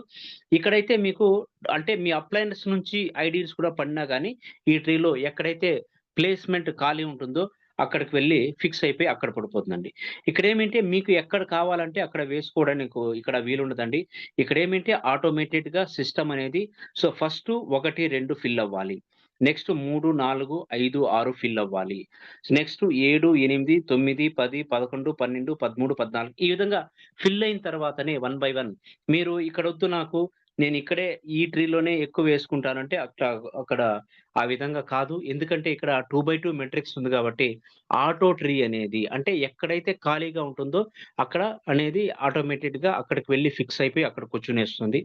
ఇక్కడైతే మీకు అంటే మీ అప్లయన్స్ నుంచి ఐడీస్ కూడా పడినా గాని ఈ ట్రీలో ఎక్కడైతే ప్లేస్‌మెంట్ ఖాళీ ఉంటుందో అక్కడికి వెళ్లి ఫిక్స్ అయిపోయి అక్కడ పడిపోతుందండి. ఇక్కడేమంటే మీకు ఎక్కడ కావాలంటే అక్కడ వేసుకోవడానికి ఇక్కడ వీలుండదండి. ఇక్కడేమంటే ఆటోమేటెడ్‌గా సిస్టమ్ అనేది సో, ఫస్టు 1, 2 ఫిల్ అవ్వాలి. నెక్స్ట్ 3, 4, 5, 6 ఫిల్ అవ్వాలి. నెక్స్ట్ 7, 8, 9, 10, 11, 12, 13, 14 ఈ విధంగా ఫిల్ అయిన తర్వాతనే బై మీరు ఇక్కడొద్దు నాకు నేనిక్కడే ఈ ట్రీలోనే ఎక్కువేసుకుంటానంటే అక్కడ ఆ విధంగా కాదు. ఎందుకంటే ఇక్కడ 2/2 మాట్రిక్స్ ఉంది గాబట్టి, ఆటో ట్రీ అనేది అంటే ఎక్కడైతే ఖాళీగా ఉంటుందో అక్కడ అనేది ఆటోమేటెడ్‌గా అక్కడికి వెళ్లి ఫిక్స్ అయిపోయి అక్కడ కూర్చొనేస్తుంది.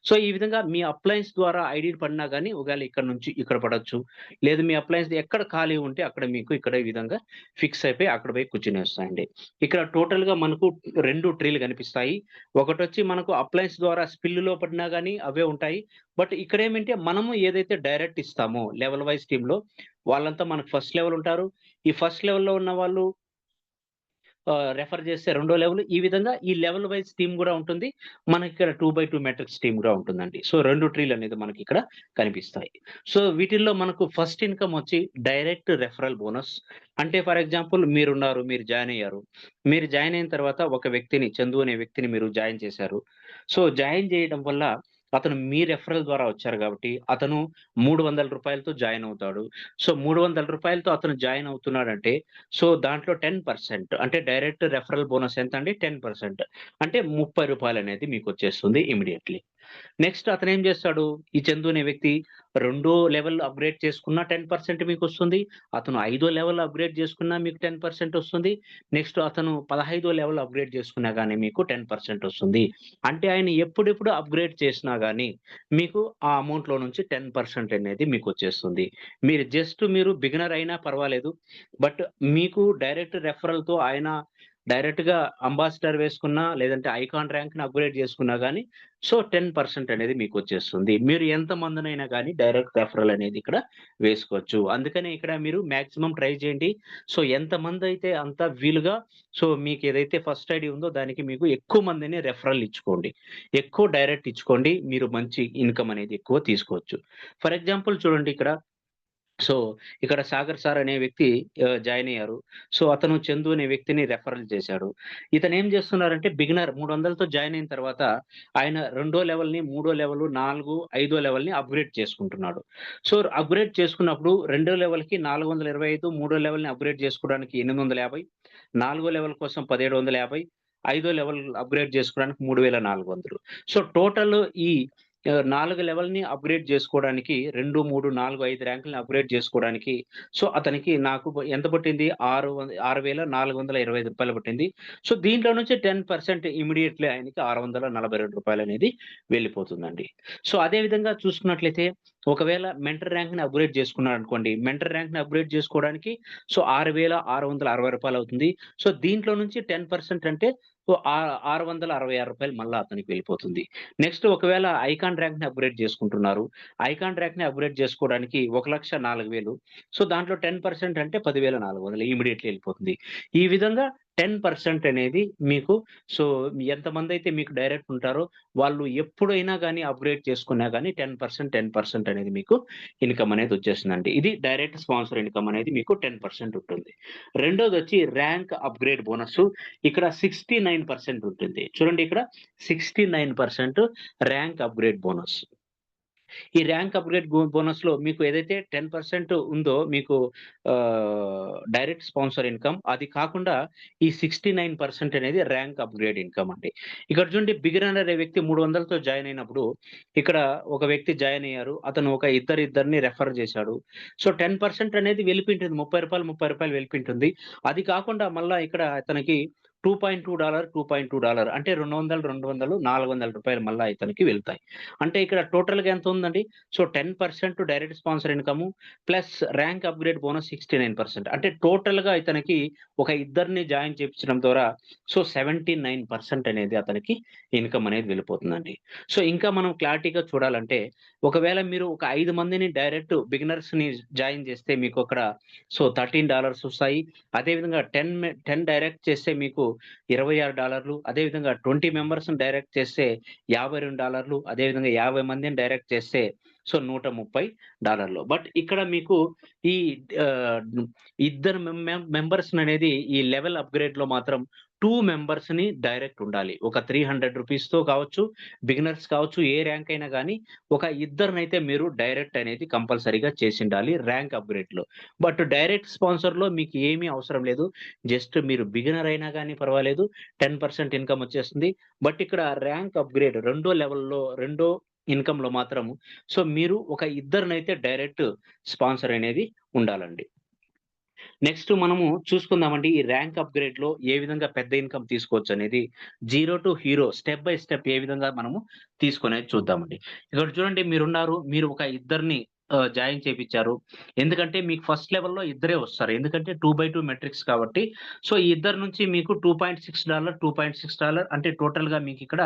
సో, ఈ విధంగా మీ అప్లయన్స్ ద్వారా ఐడీలు పడినా గాని ఒకవేళ ఇక్కడ నుంచి ఇక్కడ పడొచ్చు. లేదు మీ అప్లయన్స్ ఎక్కడ ఖాళీ ఉంటే అక్కడ మీకు ఇక్కడ ఈ విధంగా ఫిక్స్ అయిపోయి అక్కడ పోయి కూర్చొనేస్తాయండి. ఇక్కడ టోటల్‌గా మనకు 2 ట్రీలు కనిపిస్తాయి. ఒకటొచ్చి మనకు అప్లయన్స్ ద్వారా స్పిల్‌లో పడినా గాని అవే ఉంటాయి. బట్ ఇక్కడేమంటే మనము ఏదైతే డైరెక్ట్ ఇస్తామో లెవెల్ వైస్ టీమ్‌లో వాళ్ళంతా మనకు ఫస్ట్ లెవెల్ ఉంటారు. ఈ ఫస్ట్ లెవెల్‌లో ఉన్న వాళ్ళు రెఫర్ చేస్తే రెండో లెవెల్. ఈ విధంగా ఈ లెవెల్ వైస్ టీమ్ గూడా ఉంటుంది. మనకిక్కడ 2/2 మాట్రిక్స్ టీమ్ గూడా ఉంటుందండి. సో, 2 ట్రీలనేది మనకిక్కడ కనిపిస్తాయి. సో, వీటిల్లో మనకు ఫస్ట్ ఇన్‌కమ్ వచ్చి డైరెక్ట్ రెఫరల్ బోనస్. అంటే ఫర్ ఎగ్జాంపుల్ మీరున్నారు. మీరు జాయిన్ అయ్యారు. మీరు జాయిన్ అయిన తర్వాత ఒక వ్యక్తిని చందు అనే వ్యక్తిని మీరు జాయిన్ చేశారు. సో, జాయిన్ చేయడం వల్ల అతను మీ రెఫరల్ ద్వారా వచ్చారు గాబట్టి అతను రూ. 300తో జాయిన్ అవుతాడు. సో, రూ. 300తో అతను జాయిన్ అవుతున్నాడంటే సో, దాంట్లో 10% అంటే డైరెక్ట్ రెఫరల్ బోనస్ ఎంతండి? 10% అంటే రూ. 30 అనేది మీకొచ్చేస్తుంది ఇమ్మీడియేట్‌లీ. నెక్స్ట్ అతనేం జేస్తాడు? ఈ చందు అనే వ్యక్తి రెండో లెవెల్ అప్‌గ్రేడ్ చేసుకున్న 10% మీకొస్తుంది. అతను ఐదో లెవెల్ అప్‌గ్రేడ్ చేసుకున్నా మీకు 10% వస్తుంది. నెక్స్ట్ అతను 15 లెవెల్ అప్‌గ్రేడ్ చేసుకున్నా గాని మీకు 10% వస్తుంది. అంటే ఆయన ఎప్పుడెప్పుడు అప్‌గ్రేడ్ చేసినా గాని మీకు ఆ అమౌంట్‌లో నుంచి 10% అనేది మీకొచ్చేస్తుంది. మీరు బిగినర్ అయినా పర్వాలేదు. బట్ మీకు డైరెక్ట్ రెఫరల్‌తో ఆయన డైరెక్ట్‌గా అంబాసిడర్ వేసుకున్నా, లేదంటే ఐకాన్ ర్యాంక్‌ని అప్‌గ్రేడ్ చేసుకున్నా గానీ, సో 10% అనేది మీకొచ్చేస్తుంది. మీరు ఎంతమందినైనా గానీ డైరెక్ట్ రెఫరల్ అనేది ఇక్కడ వేసుకోవచ్చు. అందుకనే ఇక్కడ మీరు మాక్సిమం ట్రై చేయండి. సో ఎంతమందైతే అంత వీలుగా సో మీకేదైతే ఫస్ట్ ఐడీ ఉందో దానికి మీకు ఎక్కువ మందిని రెఫరల్ ఇచ్చుకోండి. ఎక్కువ డైరెక్ట్ ఇచ్చుకోండి. మీరు మంచి ఇన్‌కమ్ అనేది ఎక్కువ తీసుకోవచ్చు. ఫర్ ఎగ్జాంపుల్ చూడండి ఇక్కడ సో, ఇక్కడ సాగర్ సార్ అనే వ్యక్తి జాయిన్ అయ్యారు. సో, అతను చందు అనే వ్యక్తిని రిఫరల్ చేశాడు. ఇతనేం చేస్తున్నారంటే బిగినర్ 300తో జాయిన్ అయిన తర్వాత ఆయన రెండో లెవెల్‌ని, మూడో లెవెల్, 4, ఐదో లెవెల్‌ని అప్‌గ్రేడ్ చేసుకుంటున్నాడు. సో, అప్‌గ్రేడ్ చేసుకున్నప్పుడు రెండో లెవెల్‌కి 425, మూడో లెవెల్‌ని అప్‌గ్రేడ్ చేసుకోవడానికి 850, నాలుగో లెవెల్ కోసం 1750, ఐదో లెవెల్ అప్‌గ్రేడ్ చేసుకోవడానికి 3400. సో, టోటల్ ఈ 4 లెవెల్‌ని అప్‌గ్రేడ్ జేసుకోవడానికి 2, 3, 4, 5 ర్యాంకుల్ని అప్‌గ్రేడ్ జేసుకోవడానికి సో, అతనికి నాకు ఎంత పట్టింది? 6,425 పట్టింది. సో, దీంట్లో నుంచి 10% ఇమ్మీడియేట్‌లీ ఆయనకి రూ. 642 అనేది వెళ్ళిపోతుందండి. సో, అదే విధంగా చూసుకున్నట్లయితే ఒకవేళ మెంటర్ ర్యాంక్‌ని అప్‌గ్రేడ్ చేసుకున్నాడనుకోండి. మెంటర్ ర్యాంక్‌ని అప్‌గ్రేడ్ చేసుకోవడానికి సో, రూ. 6,660 అవుతుంది. సో, దీంట్లో నుంచి 10% అంటే సో, రూ. 666 మళ్ళా అతనికి వెళ్ళిపోతుంది. నెక్స్ట్ ఒకవేళ ఐకాన్ ర్యాంక్‌ని అప్‌గ్రేడ్ చేసుకుంటున్నారు. ఐకాన్ ర్యాంక్‌ని అప్‌గ్రేడ్ చేసుకోవడానికి 1,04,000 సో, దాంట్లో 10% అంటే 10,400 ఇమ్మీడియేట్‌లీ ఎళ్ళిపోతుంది. ఈ విధంగా 10% అనేది మీకు సో, ఎంతమందైతే మీకు డైరెక్ట్ ఉంటారో వాళ్ళు ఎప్పుడైనా గాని అప్‌గ్రేడ్ చేసుకున్నా గాని 10% అనేది మీకు ఇన్‌కమ్ అనేది వచ్చేస్తుందండి. ఇది డైరెక్ట్ స్పాన్సర్ ఇన్‌కమ్ అనేది మీకు 10% ఉంటుంది. రెండోదొచ్చి ర్యాంక్ అప్‌గ్రేడ్ బోనస్సు ఇక్కడ 69% ఉంటుంది. చూడండి ఇక్కడ 69% ర్యాంక్ అప్‌గ్రేడ్ బోనస్. ఈ ర్యాంక్ అప్‌గ్రేడ్ బోనస్‌లో మీకు ఏదైతే 10% ఉందో మీకు డైరెక్ట్ స్పాన్సర్ ఇన్‌కమ్ అది కాకుండా ఈ 69% అనేది ర్యాంక్ అప్‌గ్రేడ్ ఇన్‌కమ్ అండి. ఇక్కడ చూడండి బిగినర్ అనే వ్యక్తి 300తో జాయిన్ అయినప్పుడు ఇక్కడ ఒక వ్యక్తి జాయిన్ అయ్యారు. అతను ఒక ఇద్దరిని రెఫర్ చేశాడు. సో, 10% అనేది వెళ్ళిపోయింటుంది. రూ. 30 వెళ్ళిపోయింటుంది. అది కాకుండా మళ్ళా ఇక్కడ అతనికి $2.2 అంటే 200, 200, రూ. 400 మళ్ళా ఇతనికి వెళ్తాయి. అంటే ఇక్కడ టోటల్‌గా ఎంత ఉందండి? So, 10% direct sponsor income plus rank upgrade bonus 69% అంటే టోటల్‌గా ఇతనికి ఒక ఇద్దరిని జాయిన్ చేపించడం ద్వారా సో, 79% అనేది అతనికి ఇన్‌కమ్ అనేది వెళ్ళిపోతుందండి. సో, ఇంకా మనం క్లారిటీగా చూడాలంటే ఒకవేళ మీరు ఒక 5 మందిని డైరెక్ట్ బిగినర్స్‌ని జాయిన్ చేస్తే మీకు అక్కడ సో, $13 వస్తాయి. అదేవిధంగా 10 డైరెక్ట్ చేస్తే మీకు $26 అదేవిధంగా 20 మెంబర్స్‌ని డైరెక్ట్ చేస్తే $52 అదేవిధంగా 50 మందిని డైరెక్ట్ చేస్తే సో, $130. బట్ ఇక్కడ మీకు ఈ ఆహ్, ఇద్దరు మెంబర్స్‌ననేది ఈ లెవెల్ అప్‌గ్రేడ్‌లో మాత్రం 2 మెంబర్స్‌ని డైరెక్ట్ ఉండాలి. ఒక $300 కావచ్చు, బిగినర్స్ కావచ్చు, ఏ ర్యాంక్ అయినా గాని ఒక ఇద్దరినైతే మీరు డైరెక్ట్ అనేది కంపల్సరీగా చేసుండాలి ర్యాంక్ అప్‌గ్రేడ్‌లో. బట్ డైరెక్ట్ స్పాన్సర్‌లో మీకు ఏమీ అవసరం లేదు. జస్ట్ మీరు బిగినర్ అయినా గాని పర్వాలేదు. 10% ఇన్‌కమ్ వచ్చేస్తుంది. బట్ ఇక్కడ ర్యాంక్ అప్‌గ్రేడ్ రెండో లెవెల్‌లో రెండో ఇన్‌కమ్‌లో మాత్రం సో, మీరు ఒక ఇద్దరినైతే డైరెక్ట్ స్పాన్సర్ అనేది ఉండాలండి. నెక్స్ట్ మనము చూసుకుందామండి. ఈ ర్యాంక్ అప్‌గ్రేడ్‌లో ఏ విధంగా పెద్ద ఇన్‌కమ్ తీసుకోవచ్చనేది zero to hero step by step ఏ విధంగా మనము తీసుకునేది చూద్దామండి. ఇక్కడ చూడండి మీరున్నారు. మీరు ఒక ఇద్దరిని జాయిన్ చేపిచ్చారు. ఎందుకంటే మీకు ఫస్ట్ లెవెల్‌లో ఇద్దరే వస్తారు. ఎందుకంటే 2/2 మెట్రిక్స్ కాబట్టి. సో, ఈ ఇద్దరి నుంచి మీకు $2.6, $2.6 అంటే టోటల్‌గా మీకిక్కడ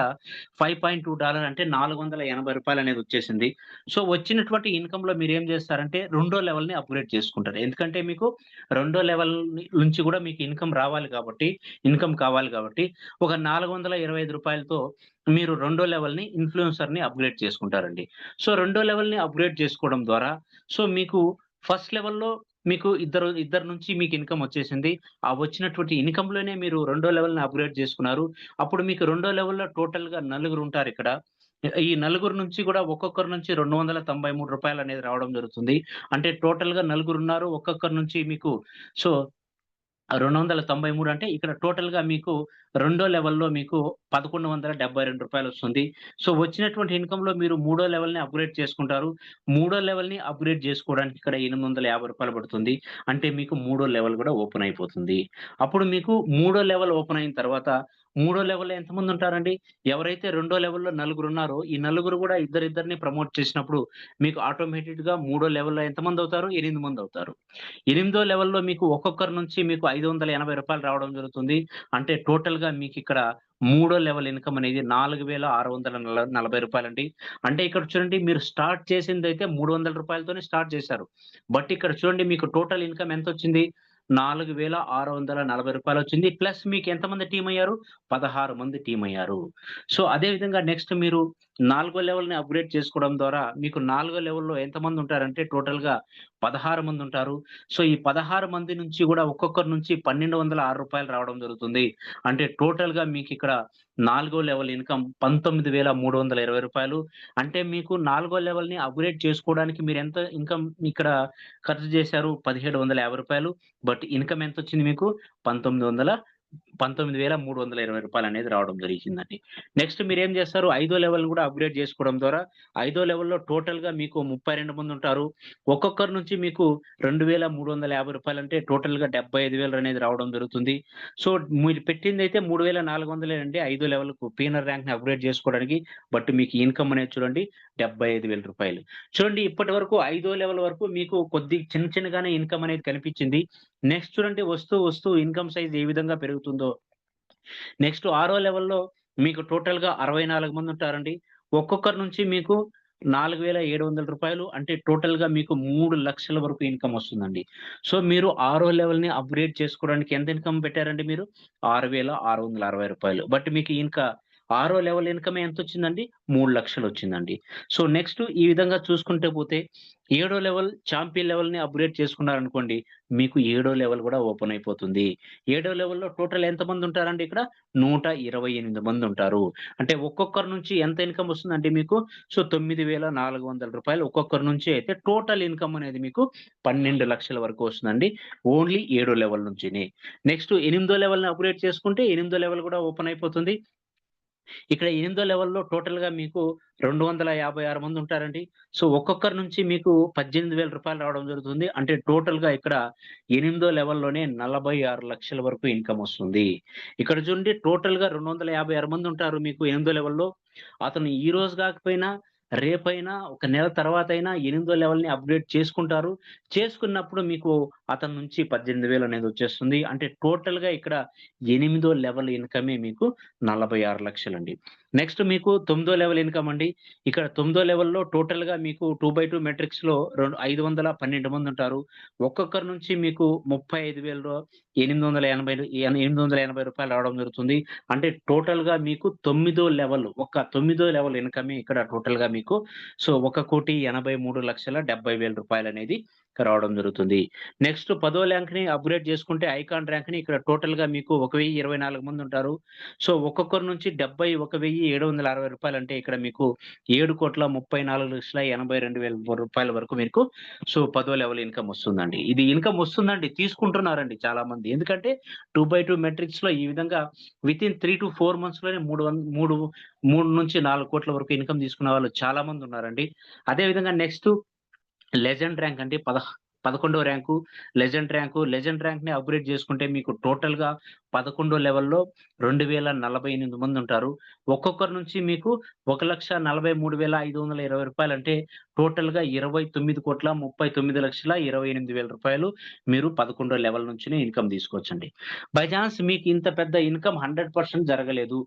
$5.2 అంటే $480 అనేది వచ్చేసింది. సో, వచ్చినటువంటి ఇన్‌కమ్‌లో మీరేం చేస్తారంటే రెండో లెవెల్‌ని అప్‌గ్రేడ్ చేసుకుంటారు. ఎందుకంటే మీకు రెండో లెవెల్ నుంచి గూడా మీకు ఇన్‌కమ్ రావాలి కాబట్టి, ఇన్‌కమ్ కావాలి కాబట్టి, ఒక రూ. 425తో మీరు రెండో లెవెల్‌ని ఇన్‌ఫ్లుయెన్సర్‌ని అప్‌గ్రేడ్ చేసుకుంటారండి. సో, రెండో లెవెల్‌ని అప్‌గ్రేడ్ చేసుకోవడం ద్వారా సో, మీకు ఫస్ట్ లెవెల్‌లో మీకు ఇద్దరు నుంచి మీకు ఇన్‌కమ్ వచ్చేసింది. ఆ వచ్చినటువంటి ఇన్‌కమ్‌లోనే మీరు రెండో లెవెల్‌ని అప్‌గ్రేడ్ చేసుకున్నారు. అప్పుడు మీకు రెండో లెవెల్‌లో టోటల్‌గా నలుగురుంటారిక్కడ. ఈ నలుగురు నుంచి గూడా ఒక్కొక్కరి నుంచి రూ. 293 అనేది రావడం జరుగుతుంది. అంటే టోటల్‌గా నలుగురున్నారు. ఒక్కొక్కరి నుంచి మీకు సో, 293 అంటే ఇక్కడ టోటల్‌గా మీకు రెండో లెవెల్‌లో మీకు రూ. 1,172 వస్తుంది. సో, వచ్చినటువంటి ఇన్‌కమ్‌లో మీరు మూడో లెవెల్‌ని అప్‌గ్రేడ్ చేసుకుంటారు. మూడో లెవెల్‌ని అప్‌గ్రేడ్ చేసుకోవడానికి ఇక్కడ రూ. 850 పడుతుంది. అంటే మీకు మూడో లెవెల్ గూడా ఓపెన్ అయిపోతుంది. అప్పుడు మీకు మూడో లెవెల్ ఓపెన్ అయిన తర్వాత మూడో లెవెల్‌లో ఎంతమంది ఉంటారండి? ఎవరైతే రెండో లెవెల్‌లో నలుగురున్నారో, ఈ నలుగురు గూడా ఇద్దరిద్దరిని ప్రమోట్ చేసినప్పుడు మీకు ఆటోమేటిక్‌గా మూడో లెవెల్‌లో ఎంతమందవుతారు? 8 మందవుతారు. ఎనిమిదో లెవెల్‌లో మీకు ఒక్కొక్కరి నుంచి మీకు రూ. 580 రావడం జరుగుతుంది. అంటే టోటల్‌గా మీకిక్కడ మూడో లెవెల్ ఇన్‌కమ్ అనేది రూ. 4,640 అండి. అంటే ఇక్కడ చూడండి మీరు స్టార్ట్ చేసిందైతే రూ. 300 స్టార్ట్ చేశారు. బట్ ఇక్కడ చూడండి మీకు టోటల్ ఇన్‌కమ్ ఎంతొచ్చింది? రూ. 4,640 వచ్చింది. ప్లస్ మీకు ఎంతమంది టీమయ్యారు? 16 మంది టీమయ్యారు. సో, అదే విధంగా నెక్స్ట్ మీరు నాలుగో లెవెల్‌ని అప్‌గ్రేడ్ చేసుకోవడం ద్వారా మీకు నాలుగో లెవెల్‌లో ఎంతమందుంటారంటే టోటల్‌గా 16 మందుంటారు. సో, ఈ 16 మంది నుంచి గూడా ఒక్కొక్కరి నుంచి రూ. 1,206 రావడం జరుగుతుంది. అంటే టోటల్‌గా మీకిక్కడ నాలుగో లెవెల్ ఇన్‌కమ్ రూ. 19,320. అంటే మీకు నాలుగో లెవెల్‌ని అప్‌గ్రేడ్ చేసుకోవడానికి మీరెంత ఇన్‌కమ్ ఇక్కడ ఖర్చు చేశారు? రూ. 1,750. బట్ ఇన్‌కమ్ ఎంతొచ్చింది మీకు? 19,320 అనేది రావడం జరిగిందండి. నెక్స్ట్ మీరేం చేస్తారు? ఐదో లెవెల్ గూడా అప్‌గ్రేడ్ చేసుకోవడం ద్వారా ఐదో లెవెల్‌లో టోటల్‌గా మీకు 32 మందుంటారు. ఒక్కొక్కరి నుంచి మీకు రూ. 2,350 అంటే టోటల్‌గా 75,000 అనేది రావడం జరుగుతుంది. సో, మీరు పెట్టిందైతే 3,400 అండి ఐదో లెవెల్‌కు పీనర్ ర్యాంక్‌ని అప్‌గ్రేడ్ చేసుకోవడానికి. బట్ మీకు ఇన్‌కమ్ అనేది చూడండి రూ. 75,000. చూడండి ఇప్పటి వరకు ఐదో లెవెల్ వరకు మీకు చిన్న చిన్నగానే ఇన్‌కమ్ అనేది కనిపించింది. నెక్స్ట్ చూడండి వస్తూ వస్తూ ఇన్‌కమ్ సైజ్ ఏ విధంగా పెరుగుతుందో నెక్స్ట్ ఆరో లెవెల్‌లో మీకు టోటల్‌గా 64 మందుంటారండి. ఒక్కొక్కరి నుంచి మీకు రూ. 4,700 అంటే టోటల్‌గా మీకు 3,00,000 వరకు ఇన్‌కమ్ వస్తుందండి. సో, మీరు ఆరో లెవెల్‌ని అప్‌గ్రేడ్ చేసుకోవడానికి ఎంత ఇన్‌కమ్ పెట్టారండి మీరు? రూ. 6,660. బట్ మీకు ఇంకా ఆరో లెవెల్ ఇన్‌కమే ఎంతొచ్చిందండి? 3,00,000 వచ్చిందండి. సో, నెక్స్ట్ ఈ విధంగా చూసుకుంటే పోతే ఏడో లెవెల్ చాంపియన్ లెవెల్‌ని అప్‌గ్రేడ్ చేసుకున్నారనుకోండి, మీకు ఏడో లెవెల్ గూడా ఓపెన్ అయిపోతుంది. ఏడో లెవెల్‌లో టోటల్ ఎంతమందుంటారండి ఇక్కడ? 128 మందుంటారు. అంటే ఒక్కొక్కరి నుంచి ఎంత ఇన్‌కమ్ వస్తుందంటే మీకు సో, రూ. 9,400 ఒక్కొక్కరి నుంచి అయితే టోటల్ ఇన్‌కమ్ అనేది మీకు 12,00,000 వరకు వస్తుందండి. ఓన్లీ ఏడో లెవెల్ నుంచినే. నెక్స్ట్ ఎనిమిదో లెవెల్‌ని అప్‌గ్రేడ్ చేసుకుంటే ఎనిమిదో లెవెల్ గూడా ఓపెన్ అయిపోతుంది. ఇక్కడ ఎనిమిదో లెవెల్‌లో టోటల్‌గా మీకు 256 మందుంటారండి. సో, ఒక్కొక్కరి నుంచి మీకు రూ. 18,000 రావడం జరుగుతుంది. అంటే టోటల్‌గా ఇక్కడ ఎనిమిదో లెవెల్‌లోనే 46,00,000 వరకు ఇన్‌కమొస్తుంది. ఇక్కడ చూడండి టోటల్‌గా 256 మందుంటారు మీకు ఎనిమిదో లెవెల్‌లో. అతను ఈ రోజు గాకపోయినా, రేపైనా, ఒక నెల తర్వాతైనా ఎనిమిదో లెవెల్‌ని అప్‌గ్రేడ్ చేసుకుంటారు. చేసుకున్నప్పుడు మీకు అతని నుంచి 18,000 అనేది వచ్చేస్తుంది. అంటే టోటల్‌గా ఇక్కడ ఎనిమిదో లెవెల్ ఇన్‌కమే మీకు 46,00,000 నెక్స్ట్ మీకు తొమ్మిదో లెవెల్ ఇన్‌కమ్ అండి. ఇక్కడ తొమ్మిదో లెవెల్‌లో టోటల్‌గా మీకు 2/2 మెట్రిక్స్‌లో 512 మందుంటారు. ఒక్కొక్కరి నుంచి మీకు 35,000 880 రావడం జరుగుతుంది. అంటే టోటల్‌గా మీకు తొమ్మిదో లెవెల్ ఇన్‌కమే ఇక్కడ టోటల్‌గా మీకు సో, రూ. 1,83,70,000 అనేది రావడం జరుగుతుంది. నెక్స్ట్ పదో ర్యాంక్‌ని అప్‌గ్రేడ్ చేసుకుంటే ఐకాన్ ర్యాంక్‌ని ఇక్కడ టోటల్‌గా మీకు 1,024 మందుంటారు. సో, ఒక్కొక్కరి నుంచి రూ. 71,760 అంటే ఇక్కడ మీకు రూ. 7,34,82,000 వరకు మీకు సో, పదో లెవెల్ ఇన్‌కమ్ వస్తుందండి. ఇది ఇన్‌కమ్ వస్తుందండి. తీసుకుంటున్నారండి చాలామంది. ఎందుకంటే 2/2 మెట్రిక్స్‌లో ఈ విధంగా వితిన్ 3-4 మంత్స్‌లోనే 3-4 కోట్ల వరకు ఇన్‌కమ్ తీసుకున్న వాళ్ళు చాలా మందున్నారండి. అదే విధంగా నెక్స్ట్ లెజెండ్ ర్యాంక్ అంటే 11 ర్యాంకు లెజెండ్ ర్యాంక్‌ని అప్‌గ్రేడ్ చేసుకుంటే మీకు టోటల్‌గా 11 లెవెల్‌లో 2,048 మందుంటారు. ఒక్కొక్కరి నుంచి మీకు రూ. 1,43,520 అంటే టోటల్‌గా 29,39,28,000 మీరు 11 లెవెల్ నుంచినే ఇన్‌కమ్ తీసుకోవచ్చండి. బై చాన్స్ మీకు ఇంత పెద్ద ఇన్‌కమ్ 100% జరగలేదు.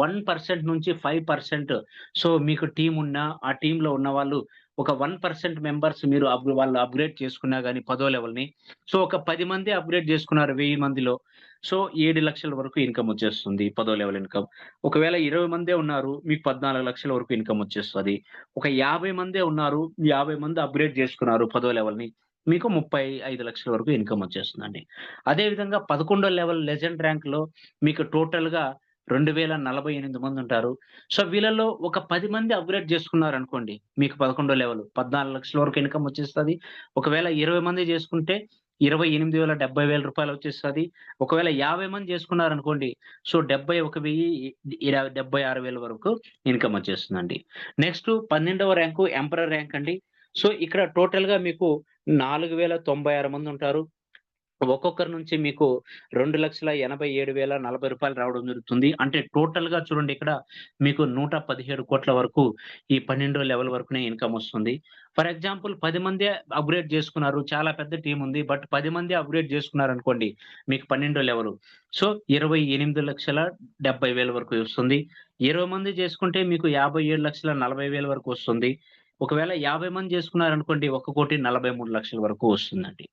1% నుంచి 5% సో, మీకు టీమ్ ఉన్నా, ఆ టీమ్‌లో ఉన్నవాళ్ళు ఒక 1% మెంబర్స్ మీరు వాళ్ళు అప్‌గ్రేడ్ చేసుకున్నా గాని పదో లెవెల్‌ని. సో, ఒక 10 మంది అప్‌గ్రేడ్ చేసుకున్నారు 1000 మందిలో. సో, 7,00,000 వరకు ఇన్‌కమ్ వచ్చేస్తుంది పదో లెవెల్ ఇన్‌కమ్. ఒకవేళ 20 మందే ఉన్నారు. మీకు 14,00,000 వరకు ఇన్‌కమ్ వచ్చేస్తది. ఒక 50 మందే ఉన్నారు. 50 మంది అప్‌గ్రేడ్ చేసుకున్నారు పదో లెవెల్‌ని. మీకు 35,00,000 వరకు ఇన్‌కమ్ వచ్చేస్తుందండి. అదే విధంగా 11 లెవెల్ లెజెండ్ ర్యాంక్‌లో మీకు టోటల్‌గా 2,048 మందుంటారు. సో, వీళ్ళలో ఒక 10 మంది అప్‌గ్రేడ్ చేసుకున్నారనుకోండి. మీకు 11 లెవెల్ 14,00,000 వరకు ఇన్‌కమ్ వచ్చేస్తది. ఒకవేళ 20 మంది చేసుకుంటే రూ. 28,70,000 వచ్చేస్తది. ఒకవేళ 50 మంది చేసుకున్నారనుకోండి. సో, 76,000 వరకు ఇన్‌కమ్ వచ్చేస్తుందండి. నెక్స్ట్ 12వ ర్యాంకు ఎంపరర్ ర్యాంక్ అండి. సో, ఇక్కడ టోటల్‌గా మీకు 4,096 మందుంటారు. ఒక్కొక్కరి నుంచి మీకు రూ. 2,87,040 రావడం జరుగుతుంది. అంటే టోటల్‌గా చూడండి ఇక్కడ మీకు 117,00,00,000 వరకు ఈ 12 లెవెల్ వరకునే ఇన్‌కమ్ వస్తుంది. ఫర్ ఎగ్జాంపుల్ 10 మందే అప్‌గ్రేడ్ చేసుకున్నారు. చాలా పెద్ద టీమ్ ఉంది. బట్ 10 మంది అప్‌గ్రేడ్ చేసుకున్నారనుకోండి మీకు 12 లెవెలు. సో 28,70,000 వరకు వస్తుంది. 20 మంది చేసుకుంటే మీకు 57,40,000 వరకు వస్తుంది. ఒకవేళ 50 మంది చేసుకున్నారనుకోండి 1,43,00,000 వరకు వస్తుందండి.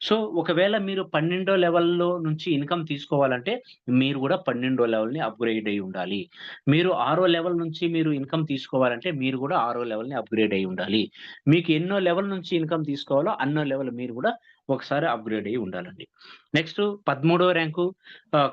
సో, ఒకవేళ మీరు 12 లెవెల్‌లో నుంచి ఇన్‌కమ్ తీసుకోవాలంటే, మీరు గూడా 12 లెవెల్‌ని అప్‌గ్రేడ్ అయ్యి ఉండాలి. మీరు ఆరో లెవెల్ నుంచి మీరు ఇన్‌కమ్ తీసుకోవాలంటే, మీరు గూడా ఆరో లెవెల్‌ని అప్‌గ్రేడ్ అయ్యి ఉండాలి. మీకు ఎన్నో లెవెల్ నుంచి ఇన్‌కమ్ తీసుకోవాలో, అన్నో లెవెల్ మీరు గూడా ఒకసారి అప్‌గ్రేడ్ అయ్యి ఉండాలండి. నెక్స్ట్ 13వ ర్యాంకు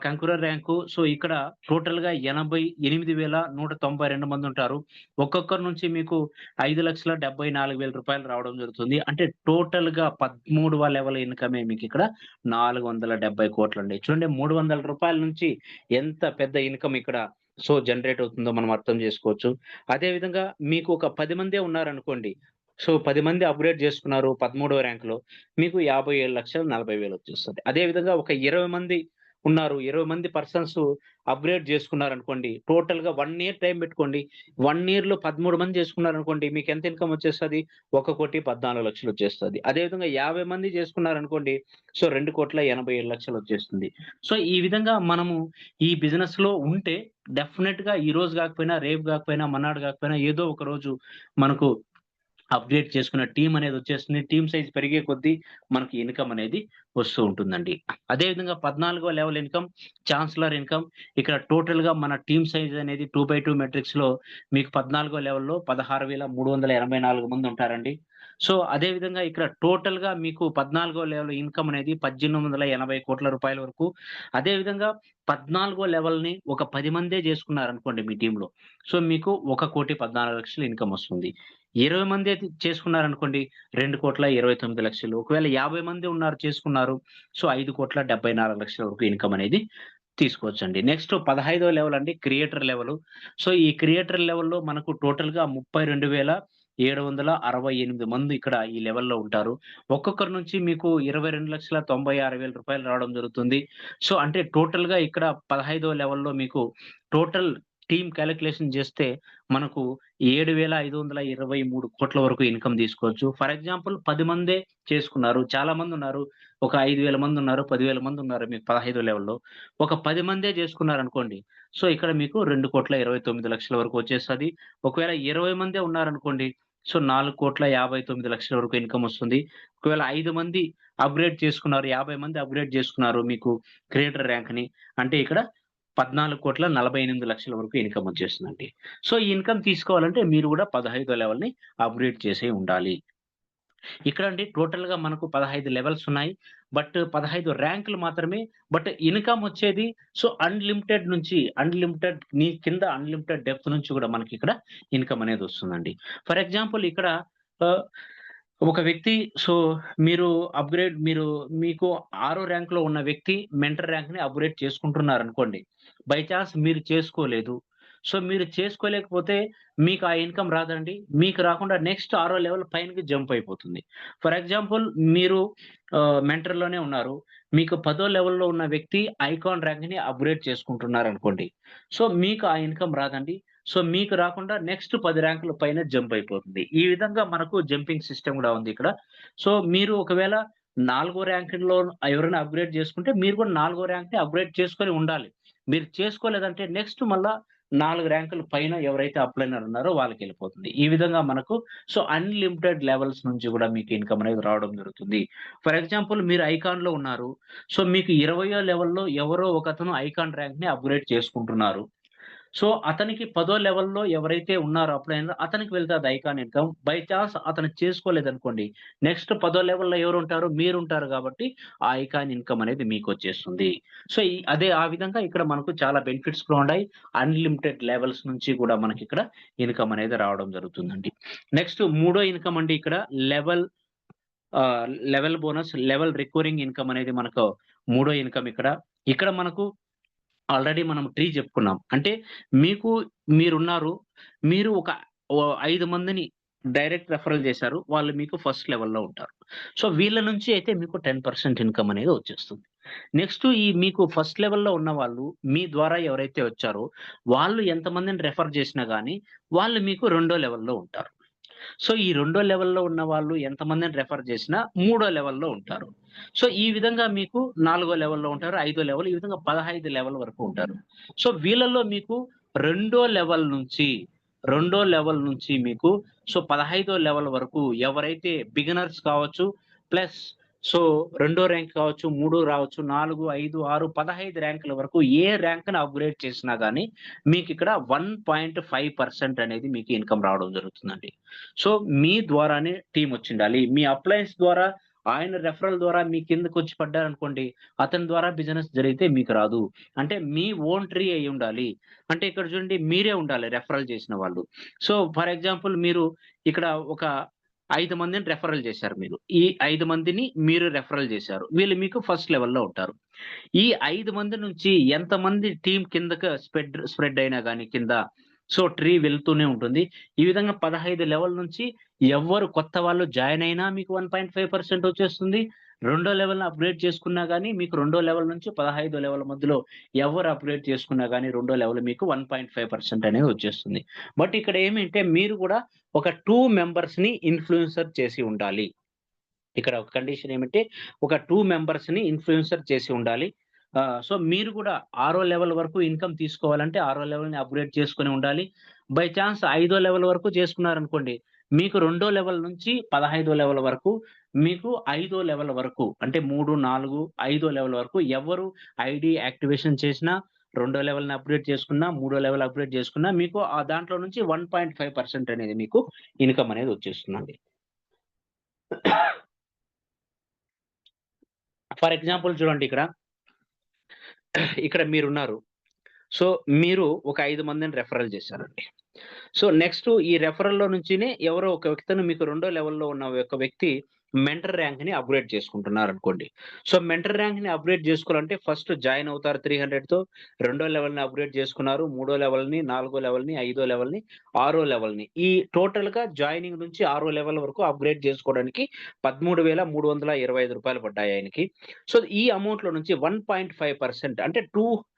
కంక్రూరర్ ర్యాంకు. సో, ఇక్కడ టోటల్‌గా 88,192 మందుంటారు. ఒక్కొక్కరి నుంచి మీకు రూ. 5,74,000 రావడం జరుగుతుంది. అంటే టోటల్‌గా 13వ లెవెల్ ఇన్‌కమే మీకిక్కడ 470,00,00,000 చూడండి రూ. 300 నుంచి ఎంత పెద్ద ఇన్‌కమ్ ఇక్కడ జనరేట్ అవుతుందో మనం అర్థం చేసుకోవచ్చు. అదే విధంగా మీకు ఒక 10 మందే ఉన్నారనుకోండి. 10 మంది అప్‌గ్రేడ్ చేసుకున్నారు 13వ ర్యాంక్‌లో. మీకు 57,40,000 వచ్చేస్తది. అదే విధంగా ఒక 20 మంది ఉన్నారు. 20 మంది పర్సన్స్ అప్‌గ్రేడ్ చేసుకున్నారనుకోండి. టోటల్‌గా 1 ఇయర్ టైమ్ పెట్టుకోండి. 1 ఇయర్‌లో 13 మంది చేసుకున్నారనుకోండి. మీకెంత ఇన్‌కమ్ వచ్చేస్తది? 1,14,00,000 వచ్చేస్తది. అదే విధంగా 50 మంది చేసుకున్నారనుకోండి. 2,87,00,000 వచ్చేస్తుంది. ఈ విధంగా మనము ఈ బిజినెస్‌లో ఉంటే డెఫినెట్‌గా ఈ రోజు గాకపోయినా, రేపు గాకపోయినా, మర్నాడు గాకపోయినా ఏదో ఒక రోజు మనకు అప్‌గ్రేడ్ చేసుకున్న టీమ్ అనేదొచ్చేస్తుంది. టీమ్ సైజ్ పెరిగే కొద్దీ మనకి ఇన్‌కమ్ అనేది వస్తూ ఉంటుందండి. అదే విధంగా 14వ లెవెల్ ఇన్‌కమ్, చాన్సలర్ ఇన్‌కమ్. ఇక్కడ టోటల్‌గా మన టీమ్ సైజ్ అనేది 2/2 మెట్రిక్స్‌లో మీకు 14వ లెవెల్‌లో 16,384 మంది ఉంటారండి. అదే విధంగా ఇక్కడ టోటల్‌గా మీకు 14వ లెవెల్ ఇన్‌కమ్ అనేది 1,880,00,00,000 వరకు. అదే విధంగా 14వ లెవెల్‌ని ఒక 10 మందే చేసుకున్నారనుకోండి మీ టీమ్‌లో. మీకు 1,14,00,000 ఇన్‌కమ్ వస్తుంది. 20 మందే చేసుకున్నారనుకోండి 2,29,00,000 ఒకవేళ 50 మంది చేసుకున్నారు. 5,74,00,000 వరకు ఇన్‌కమ్ అనేది తీసుకోవచ్చండి. నెక్స్ట్ 15వ లెవెల్ అండి క్రియేటర్ లెవెలు. ఈ క్రియేటర్ లెవెల్‌లో మనకు టోటల్‌గా 32,768 మంది ఇక్కడ ఈ లెవెల్‌లో ఉంటారు. ఒక్కొక్కరి నుంచి మీకు రూ. 22,96,000 రావడం జరుగుతుంది. అంటే టోటల్‌గా ఇక్కడ 15వ లెవెల్‌లో మీకు టోటల్ టీమ్ కాలిక్యులేషన్ చేస్తే మనకు 7,523,00,00,000 వరకు ఇన్‌కమ్ తీసుకోవచ్చు. ఫర్ ఎగ్జాంపుల్ 10 మందే చేసుకున్నారు. చాలా మందున్నారు. ఒక 5,000 మందున్నారు, 10,000 మందున్నారు మీకు 15 లెవెల్‌లో. ఒక 10 మందే చేసుకున్నారనుకోండి. ఇక్కడ మీకు 2,29,00,000 వరకు వచ్చేస్తది. ఒకవేళ 20 మందే ఉన్నారనుకోండి. 4,59,00,000 వరకు ఇన్‌కమ్ వస్తుంది. ఒకవేళ 5 మంది అప్‌గ్రేడ్ చేసుకున్నారు, 50 మంది అప్‌గ్రేడ్ చేసుకున్నారు మీకు క్రియేటర్ ర్యాంక్‌ని. అంటే ఇక్కడ 14,48,00,000 వరకు ఇన్‌కమ్ వచ్చేస్తుందండి. ఈ ఇన్‌కమ్ తీసుకోవాలంటే మీరు గూడా 15 లెవెల్‌ని అప్‌గ్రేడ్ చేసే ఉండాలి. ఇక్కడండి టోటల్‌గా మనకు 15 లెవెల్స్ ఉన్నాయి. బట్ 15 ర్యాంకులు మాత్రమే. బట్ ఇన్‌కమ్ వచ్చేది అన్‌లిమిటెడ్ నుంచి అన్‌లిమిటెడ్ నీ కింద అన్‌లిమిటెడ్ డెప్త్ నుంచి గూడా మనకిక్కడ ఇన్‌కమ్ అనేది వస్తుందండి. ఫర్ ఎగ్జాంపుల్ ఇక్కడ ఆహ్, ఒక వ్యక్తి సో, మీరు మీకు ఆరో ర్యాంక్‌లో ఉన్న వ్యక్తి మెంటర్ ర్యాంక్‌ని అప్‌గ్రేడ్ చేసుకుంటున్నారనుకోండి. బై చాన్స్ మీరు చేసుకోలేదు. మీరు చేసుకోలేకపోతే మీకు ఆ ఇన్‌కమ్ రాదండి. మీకు రాకుండా నెక్స్ట్ ఆరో లెవెల్ పైనకి జంప్ అయిపోతుంది. ఫర్ ఎగ్జాంపుల్ మీరు మెంటర్‌లోనే ఉన్నారు. మీకు పదో లెవెల్‌లో ఉన్న వ్యక్తి ఐకాన్ ర్యాంక్‌ని అప్‌గ్రేడ్ చేసుకుంటున్నారనుకోండి. మీకు ఆ ఇన్‌కమ్ రాదండి. మీకు రాకుండా నెక్స్ట్ 10 ర్యాంకుల పైన జంప్ అయిపోతుంది. ఈ విధంగా మనకు జంపింగ్ సిస్టమ్ గూడా ఉంది ఇక్కడ. మీరు ఒకవేళ నాలుగో ర్యాంకుల్లో ఎవరైనా అప్‌గ్రేడ్ చేసుకుంటే మీరు కూడా నాలుగో ర్యాంక్‌ని అప్‌గ్రేడ్ చేసుకొని ఉండాలి. మీరు చేసుకోలేదంటే నెక్స్ట్ మళ్ళా 4 ర్యాంకుల పైన ఎవరైతే అప్‌లైనర్ ఉన్నారో వాళ్ళకెళ్ళిపోతుంది. ఈ విధంగా మనకు అన్‌లిమిటెడ్ లెవెల్స్ నుంచి గూడా మీకు ఇన్‌కమ్ అనేది రావడం జరుగుతుంది. ఫర్ ఎగ్జాంపుల్ మీరు ఐకాన్‌లో ఉన్నారు. మీకు 20వ లెవెల్‌లో ఎవరో ఒకతను ఐకాన్ ర్యాంక్‌ని అప్‌గ్రేడ్ చేసుకుంటున్నారు. అతనికి పదో లెవెల్‌లో ఎవరైతే ఉన్నారో అప్లైనర్ అతనికి వెళ్తది ఐకాన్ ఇన్‌కమ్. బై చాన్స్ అతను చేసుకోలేదనుకోండి, నెక్స్ట్ పదో లెవెల్‌లో ఎవరుంటారు? మీరుంటారు గాబట్టి, ఆ ఐకాన్ ఇన్‌కమ్ అనేది మీకొచ్చేస్తుంది. అదే ఆ విధంగా ఇక్కడ మనకు చాలా బెనిఫిట్స్ కూడా ఉన్నాయి. అన్‌లిమిటెడ్ లెవెల్స్ నుంచి గూడా మనకిక్కడ ఇన్‌కమ్ అనేది రావడం జరుగుతుందండి. నెక్స్ట్ మూడో ఇన్‌కమ్ అండి ఇక్కడ level level bonus, level recurring income అనేది మనకు మూడో ఇన్‌కమ్ ఇక్కడ. ఇక్కడ మనకు ఆల్రెడీ మనం ట్రీ చెప్పుకున్నాం. అంటే మీకు మీరున్నారు. మీరు ఒక 5 మందిని డైరెక్ట్ రెఫరల్ చేశారు. వాళ్ళు మీకు ఫస్ట్ లెవెల్‌లో ఉంటారు. సో, వీళ్ళ నుంచి అయితే మీకు 10% ఇన్‌కమ్ అనేది వచ్చేస్తుంది. నెక్స్ట్ ఈ మీకు ఫస్ట్ లెవెల్‌లో ఉన్నవాళ్ళు మీ ద్వారా ఎవరైతే వచ్చారో, వాళ్ళు ఎంతమందిని రెఫర్ చేసినా గాని, వాళ్ళు మీకు రెండో లెవెల్‌లో ఉంటారు. సో, ఈ రెండో లెవెల్‌లో ఉన్నవాళ్ళు ఎంతమందిని రెఫర్ చేసినా మూడో లెవెల్‌లో ఉంటారు. సో, ఈ విధంగా మీకు నాలుగో లెవెల్‌లో ఉంటారు. ఐదో లెవెల్ ఈ విధంగా 15 లెవెల్ వరకు ఉంటారు. సో, వీళ్ళలో మీకు రెండో లెవెల్ నుంచి, రెండో లెవెల్ నుంచి మీకు 15 లెవెల్ వరకు ఎవరైతే బిగినర్స్ కావచ్చు, ప్లస్ సో, రెండో ర్యాంక్ కావచ్చు, 3 రావచ్చు, 4, 5, 6, 15 ర్యాంకుల వరకు ఏ ర్యాంక్‌ని అప్‌గ్రేడ్ చేసినా గాని మీకిక్కడ 1.5% అనేది మీకు ఇన్‌కమ్ రావడం జరుగుతుందండి. సో, మీ ద్వారానే టీమొచ్చుండాలి. మీ అప్లయన్స్ ద్వారా ఆయన రెఫరల్ ద్వారా మీ కిందకొచ్చి పడ్డారనుకోండి, అతని ద్వారా బిజినెస్ జరిగితే మీకు రాదు. అంటే మీ ఓన్ ట్రీ అయ్యుండాలి. అంటే ఇక్కడ చూడండి మీరే ఉండాలి రెఫరల్ చేసిన వాళ్ళు. సో, ఫర్ ఎగ్జాంపుల్ మీరు ఇక్కడ ఒక 5 మందిని రెఫరల్ చేశారు మీరు. ఈ 5 మందిని మీరు రెఫరల్ చేశారు. వీళ్ళు మీకు ఫస్ట్ లెవెల్‌లో ఉంటారు. ఈ 5 మంది నుంచి ఎంతమంది టీమ్ కిందకి స్ప్రెడ్ అయినా గాని కింద, సో, ట్రీ వెళ్తూనే ఉంటుంది. ఈ విధంగా 15 లెవెల్ నుంచి ఎవ్వరు కొత్త వాళ్ళు జాయిన్ అయినా మీకు 1.5% వచ్చేస్తుంది. రెండో లెవెల్‌ని అప్‌గ్రేడ్ చేసుకున్నా గాని మీకు రెండో లెవెల్ నుంచి 15 లెవెల్ మధ్యలో ఎవరు అప్‌గ్రేడ్ చేసుకున్నా గాని రెండో లెవెల్ మీకు 1.5% అనేది వచ్చేస్తుంది. బట్ ఇక్కడ ఏమంటే మీరు కూడా ఒక 2 మెంబర్స్‌ని ఇన్‌ఫ్లుయెన్సర్ చేసి ఉండాలి. ఇక్కడ ఒక కండిషన్ ఏమంటే, ఒక 2 మెంబర్స్‌ని ఇన్‌ఫ్లుయెన్సర్ చేసి ఉండాలి. సో, మీరు కూడా ఆరో లెవెల్ వరకు ఇన్‌కమ్ తీసుకోవాలంటే, ఆరో లెవెల్‌ని అప్‌గ్రేడ్ చేసుకొని ఉండాలి. బై చాన్స్ ఐదో లెవెల్ వరకు చేసుకున్నారనుకోండి, మీకు రెండో లెవెల్ నుంచి 15 లెవెల్ వరకు, మీకు ఐదో లెవెల్ వరకు అంటే 3, 4, ఐదో లెవెల్ వరకు ఎవరు ఐడీ యాక్టివేషన్ చేసినా, రెండో లెవెల్‌ని అప్‌గ్రేడ్ చేసుకున్నా, మూడో లెవెల్ అప్‌గ్రేడ్ చేసుకున్నా, మీకు దాంట్లో నుంచి 1.5% అనేది మీకు ఇన్‌కమ్ అనేది వచ్చేస్తుందండి. ఫర్ ఎగ్జాంపుల్ చూడండి ఇక్కడ. ఇక్కడ మీరున్నారు. సో, మీరు ఒక 5 మందిని రెఫరల్ చేశారండి. సో, నెక్స్ట్ ఈ రెఫరల్‌లో నుంచినే ఎవరో ఒక వ్యక్తిని మీకు రెండో లెవెల్‌లో ఉన్న ఒక వ్యక్తి మెంటర్ ర్యాంక్‌ని అప్‌గ్రేడ్ చేసుకుంటున్నారనుకోండి. సో, మెంటర్ ర్యాంక్‌ని అప్‌గ్రేడ్ చేసుకోవాలంటే ఫస్ట్ జాయిన్ అవుతారు 300తో. రెండో లెవెల్‌ని అప్‌గ్రేడ్ చేసుకున్నారు. మూడో లెవెల్‌ని, నాలుగో లెవెల్‌ని, ఐదో లెవెల్‌ని, ఆరో లెవెల్‌ని. ఈ టోటల్‌గా జాయినింగ్ నుంచి ఆరో లెవెల్ వరకు అప్‌గ్రేడ్ చేసుకోవడానికి రూ. 13,325 పడ్డాయి ఆయనకి. సో, ఈ అమౌంట్‌లో నుంచి 1.5% అంటే 200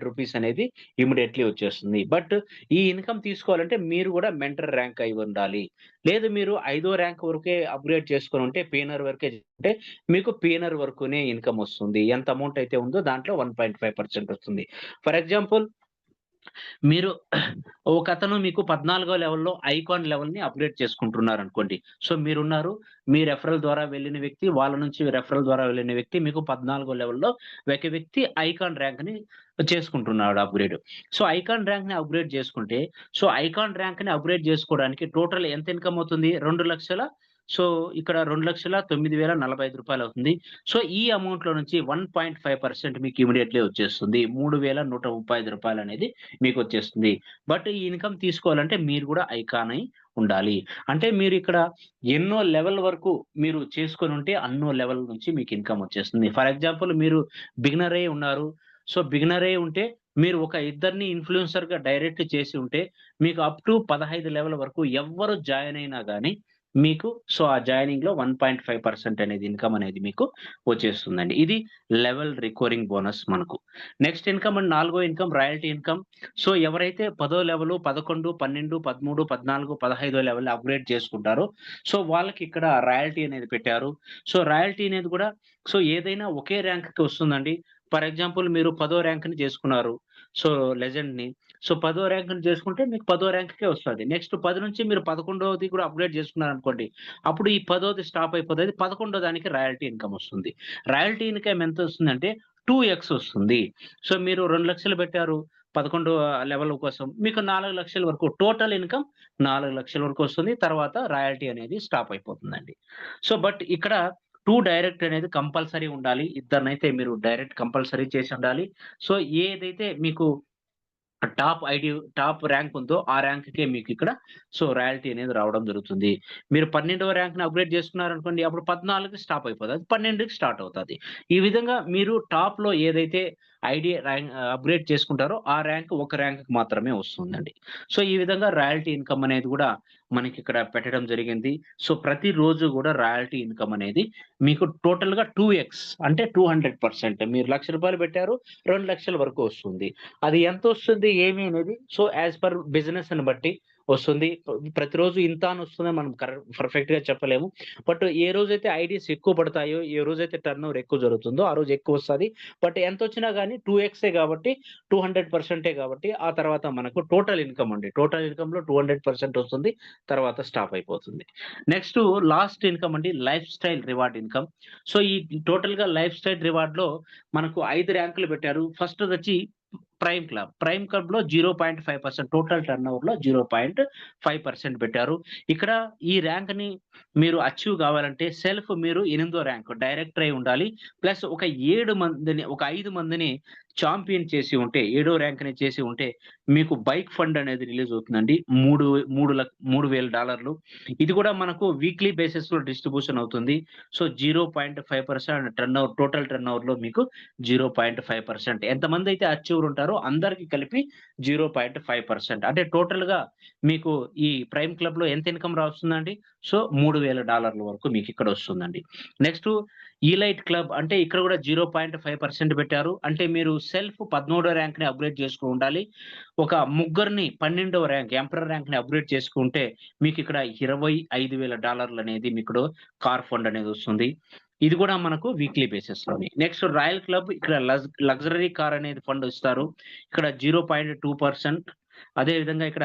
రూపీస్ అనేది ఇమ్మీడియేట్‌లీ వచ్చేస్తుంది. బట్ ఈ ఇన్‌కమ్ తీసుకోవాలంటే మీరు గూడా మెంటర్ ర్యాంక్ అయి ఉండాలి. లేదు మీరు ఐదో ర్యాంక్ వరకే అప్‌గ్రేడ్ చేసుకొనుంటే పీనర్ వరకే అంటే మీకు పీనర్ వరకునే ఇన్‌కమ్ వస్తుంది. ఎంత అమౌంట్ అయితే ఉందో దాంట్లో 1.5% వస్తుంది. ఫర్ ఎగ్జాంపుల్ మీరు ఒకతను మీకు 14 లెవెల్‌లో ఐకాన్ లెవెల్‌ని అప్‌గ్రేడ్ చేసుకుంటున్నారనుకోండి. సో, మీరున్నారు. మీ రెఫరల్ ద్వారా వెళ్ళిన వ్యక్తి, వాళ్ళ నుంచి రెఫరల్ ద్వారా వెళ్ళిన వ్యక్తి మీకు 14 లెవెల్‌లో ఒక వ్యక్తి ఐకాన్ ర్యాంక్‌ని చేసుకుంటున్నాడు అప్‌గ్రేడ్. సో, ఐకాన్ ర్యాంక్‌ని అప్‌గ్రేడ్ చేసుకుంటే, సో, ఐకాన్ ర్యాంక్‌ని అప్‌గ్రేడ్ చేసుకోవడానికి టోటల్ ఎంత ఇన్‌కమ్ అవుతుంది? 2,00,000 సో, ఇక్కడ రూ. 2,09,045 అవుతుంది. సో, ఈ అమౌంట్‌లో నుంచి 1.5% మీకు ఇమ్మీడియేట్‌లీ వచ్చేస్తుంది. రూ. 3,135 అనేది మీకొచ్చేస్తుంది. బట్ ఈ ఇన్‌కమ్ తీసుకోవాలంటే మీరు గూడా ఐకాన్ అయి ఉండాలి. అంటే మీరిక్కడ ఎన్నో లెవెల్ వరకు మీరు చేసుకొనుంటే అన్నో లెవెల్ నుంచి మీకు ఇన్‌కమ్ వచ్చేస్తుంది. ఫర్ ఎగ్జాంపుల్ మీరు బిగినర్ అయ్యి ఉన్నారు. సో, బిగినర్ అయ్యి ఉంటే మీరు ఒక ఇద్దరిని ఇన్‌ఫ్లుయెన్సర్‌గా డైరెక్ట్ చేసి ఉంటే మీకు అప్ టు 15 లెవెల్ వరకు ఎవ్వరు జాయిన్ అయినా గాని మీకు సో, ఆ జాయినింగ్‌లో 1.5% అనేది ఇన్‌కమ్ అనేది మీకు వచ్చేస్తుందండి. ఇది లెవెల్ రికరింగ్ బోనస్ మనకు. నెక్స్ట్ ఇన్‌కమ్ అండ్ నాలుగో ఇన్‌కమ్ రాయల్టీ ఇన్‌కమ్. సో, ఎవరైతే 10 లెవెలు, 11, 12, 13, 14, 15 లెవెల్ అప్‌గ్రేడ్ చేసుకుంటారో, సో, వాళ్ళకి ఇక్కడ రాయల్టీ అనేది పెట్టారు. సో, రాయల్టీ అనేది కూడా సో, ఏదైనా ఒకే ర్యాంక్‌కి వస్తుందండి. ఫర్ ఎగ్జాంపుల్ మీరు 10 ర్యాంక్‌ని చేసుకున్నారు. సో, లెజెండ్‌ని. సో, 10 ర్యాంక్‌ని చేసుకుంటే మీకు 10 ర్యాంక్‌కే వస్తది. నెక్స్ట్ 10 నుంచి మీరు 11ది కూడా అప్‌గ్రేడ్ చేసుకున్నారనుకోండి. అప్పుడు ఈ 10ది స్టాప్ అయిపోతది. 11 దానికి రాయల్టీ ఇన్‌కమ్ వస్తుంది. రాయల్టీ ఇన్‌కమ్ ఎంతొస్తుందంటే 2x వస్తుంది. సో, మీరు 2,00,000 పెట్టారు. 11 లెవెల్ కోసం. మీకు 4,00,000 వరకు టోటల్ ఇన్‌కమ్ 4,00,000 వరకు వస్తుంది. తర్వాత రాయల్టీ అనేది స్టాప్ అయిపోతుందండి. సో, బట్ ఇక్కడ 2 డైరెక్ట్ అనేది కంపల్సరీ ఉండాలి. ఇద్దరినైతే మీరు డైరెక్ట్ కంపల్సరీ చేసుండాలి. సో, ఏదైతే మీకు టాప్ ర్యాంక్ ఉందో ఆ ర్యాంక్‌కే మీకిక్కడ సో, రాయల్టీ అనేది రావడం జరుగుతుంది. మీరు 12వ ర్యాంక్‌ని అప్‌గ్రేడ్ చేసుకున్నారనుకోండి అప్పుడు 14కి స్టాప్ అయిపోతది. 12కి స్టార్ట్ అవుతది. ఈ విధంగా మీరు టాప్‌లో ఏదైతే అప్‌గ్రేడ్ చేసుకుంటారో ఆ ర్యాంక్ ఒక ర్యాంక్‌కి మాత్రమే వస్తుందండి. సో, ఈ విధంగా రాయల్టీ ఇన్‌కమ్ అనేది గూడా మనకిక్కడ పెట్టడం జరిగింది. సో, ప్రతిరోజు గూడా రాయల్టీ ఇన్‌కమ్ అనేది మీకు టోటల్‌గా 2x అంటే 200% మీరు రూ. 1,00,000 పెట్టారు, 2,00,000 వరకు వస్తుంది. అది ఎంతొస్తుంది ఏమి అనేది సో, యాస్ పర్ బిజినెస్‌ని బట్టి వస్తుంది. ప్రతిరోజు ఇంత అని వస్తుందని మనం పర్ఫెక్ట్‌గా చెప్పలేము. బట్ ఏ రోజైతే ఐడీస్ ఎక్కువ పడతాయో, ఏ రోజైతే టర్నోవర్ ఎక్కువ జరుగుతుందో ఆ రోజు ఎక్కువొస్తది. బట్ ఎంతొచ్చినా గాని 2xే కాబట్టి 200% కాబట్టి ఆ తర్వాత మనకు టోటల్ ఇన్‌కమ్ అండి. టోటల్ ఇన్‌కమ్‌లో 200% వస్తుంది. తర్వాత స్టాప్ అయిపోతుంది. నెక్స్టు లాస్ట్ ఇన్‌కమ్ అండి life style reward income. So, ఈ టోటల్‌గా లైఫ్ స్టైల్ రివార్డ్‌లో మనకు 5 ర్యాంకులు పెట్టారు. ఫస్ట్‌దొచ్చి ప్రైమ్ క్లబ్. ప్రైమ్ క్లబ్‌లో 0.5% టోటల్ టర్నోవర్‌లో 0.5% పెట్టారు. ఇక్కడ ఈ ర్యాంక్‌ని మీరు అచీవ్ గావాలంటే మీరు ఎనిమిదో ర్యాంక్ డైరెక్టర్ అయి ఉండాలి. ప్లస్ ఒక 7 మందిని, ఒక 5 మందిని చాంపియన్ చేసి ఉంటే, ఏడో ర్యాంక్‌ని చేసి ఉంటే మీకు బైక్ ఫండ్ అనేది రిలీజ్ అవుతుందండి. $3,000 ఇది గూడా మనకు వీక్లీ బేసిస్‌లో డిస్ట్రిబ్యూషన్ అవుతుంది. సో, 0.5% టోటల్ టర్నోవర్‌లో మీకు 0.5% ఎంతమందైతే అచీవర్ ఉంటారో అందరికి కలిపి 0.5% అంటే టోటల్‌గా మీకు ఈ ప్రైమ్ క్లబ్‌లో ఎంత ఇన్‌కమ్ రావస్తుందండి? సో, $3,000 వరకు మీకిక్కడ వస్తుందండి. నెక్స్టు ఈలైట్ క్లబ్ అంటే ఇక్కడ గూడా 0.5% పెట్టారు. అంటే మీరు 13 ర్యాంక్‌ని అప్‌గ్రేడ్ చేసుకొని ఉండాలి. ఒక ముగ్గురిని 12వ ర్యాంక్ ఎంపరర్ ర్యాంక్‌ని అప్‌గ్రేడ్ చేసుకుంటే మీకిక్కడ $25,000 అనేది మీకుడు కార్ ఫండ్ అనేది వస్తుంది. ఇది గూడా మనకు వీక్లీ బేసిస్‌లోనే. నెక్స్ట్ రాయల్ క్లబ్ ఇక్కడ లగ్జరీ కార్ అనేది ఫండ్ ఇస్తారు. ఇక్కడ 0.2% అదే విధంగా ఇక్కడ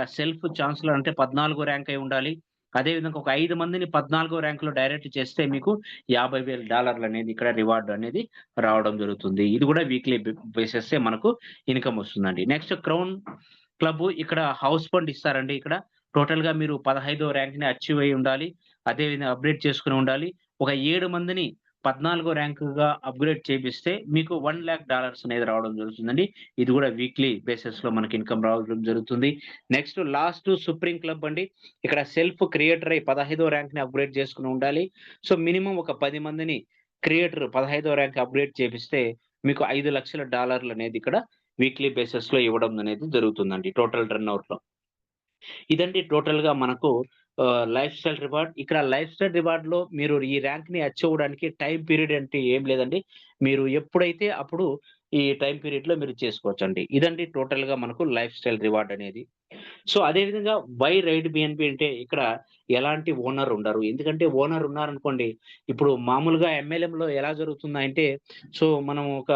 ఛాన్సలర్ అంటే 14 ర్యాంక్ అయి ఉండాలి. అదే విధంగా ఒక 5 మందిని 14 ర్యాంక్‌లో డైరెక్ట్ చేస్తే మీకు $50,000 అనేది ఇక్కడ రివార్డ్ అనేది రావడం జరుగుతుంది. ఇది గూడా వీక్లీ బేసిసే మనకు ఇన్‌కమ్ వస్తుందండి. నెక్స్ట్ క్రౌన్ క్లబ్ ఇక్కడ హౌస్ ఫండ్ ఇస్తారండి ఇక్కడ. టోటల్‌గా మీరు 15వ ర్యాంక్‌ని అచీవ్ అయ్యి ఉండాలి. అదే విధంగా అప్‌గ్రేడ్ చేసుకొని ఉండాలి. ఒక 7 మందిని 14 ర్యాంక్‌గా అప్‌గ్రేడ్ చేపిస్తే మీకు $1,00,000 అనేది రావడం జరుగుతుందండి. ఇది గూడా వీక్లీ బేసిస్‌లో మనకి ఇన్‌కమ్ రావడం జరుగుతుంది. నెక్స్ట్ లాస్ట్ సుప్రీం క్లబ్ అండి. ఇక్కడ క్రియేటర్ అయి 15వ ర్యాంక్‌ని అప్‌గ్రేడ్ చేసుకొని ఉండాలి. సో, మినిమమ్ ఒక 10 మందిని క్రియేటర్ 15వ ర్యాంక్ అప్‌గ్రేడ్ చేపిస్తే మీకు $5,00,000 అనేది ఇక్కడ వీక్లీ బేసిస్‌లో ఇవ్వడం అనేది జరుగుతుందండి టోటల్ టర్నోవర్‌లో. ఇదండి టోటల్‌గా మనకు లైఫ్ స్టైల్ రివార్డ్. ఇక్కడ లైఫ్ స్టైల్ రివార్డ్‌లో మీరు ఈ ర్యాంక్‌ని అచీవ్ అవ్వడానికి టైమ్ పీరియడ్ అంటే ఏం లేదండి. మీరు ఎప్పుడైతే అప్పుడు ఈ టైమ్ పీరియడ్‌లో మీరు చేసుకోవచ్చండి. ఇదండి టోటల్‌గా మనకు లైఫ్ స్టైల్ రివార్డ్ అనేది. సో, అదే విధంగా వై రైడ్ బిఎన్‌పి అంటే ఇక్కడ ఎలాంటి ఓనర్ ఉండరు. ఎందుకంటే ఓనర్ ఉన్నారనుకోండి, ఇప్పుడు మామూలుగా ఎంఎల్ఎంలో ఎలా జరుగుతుందంటే, సో, మనం ఒక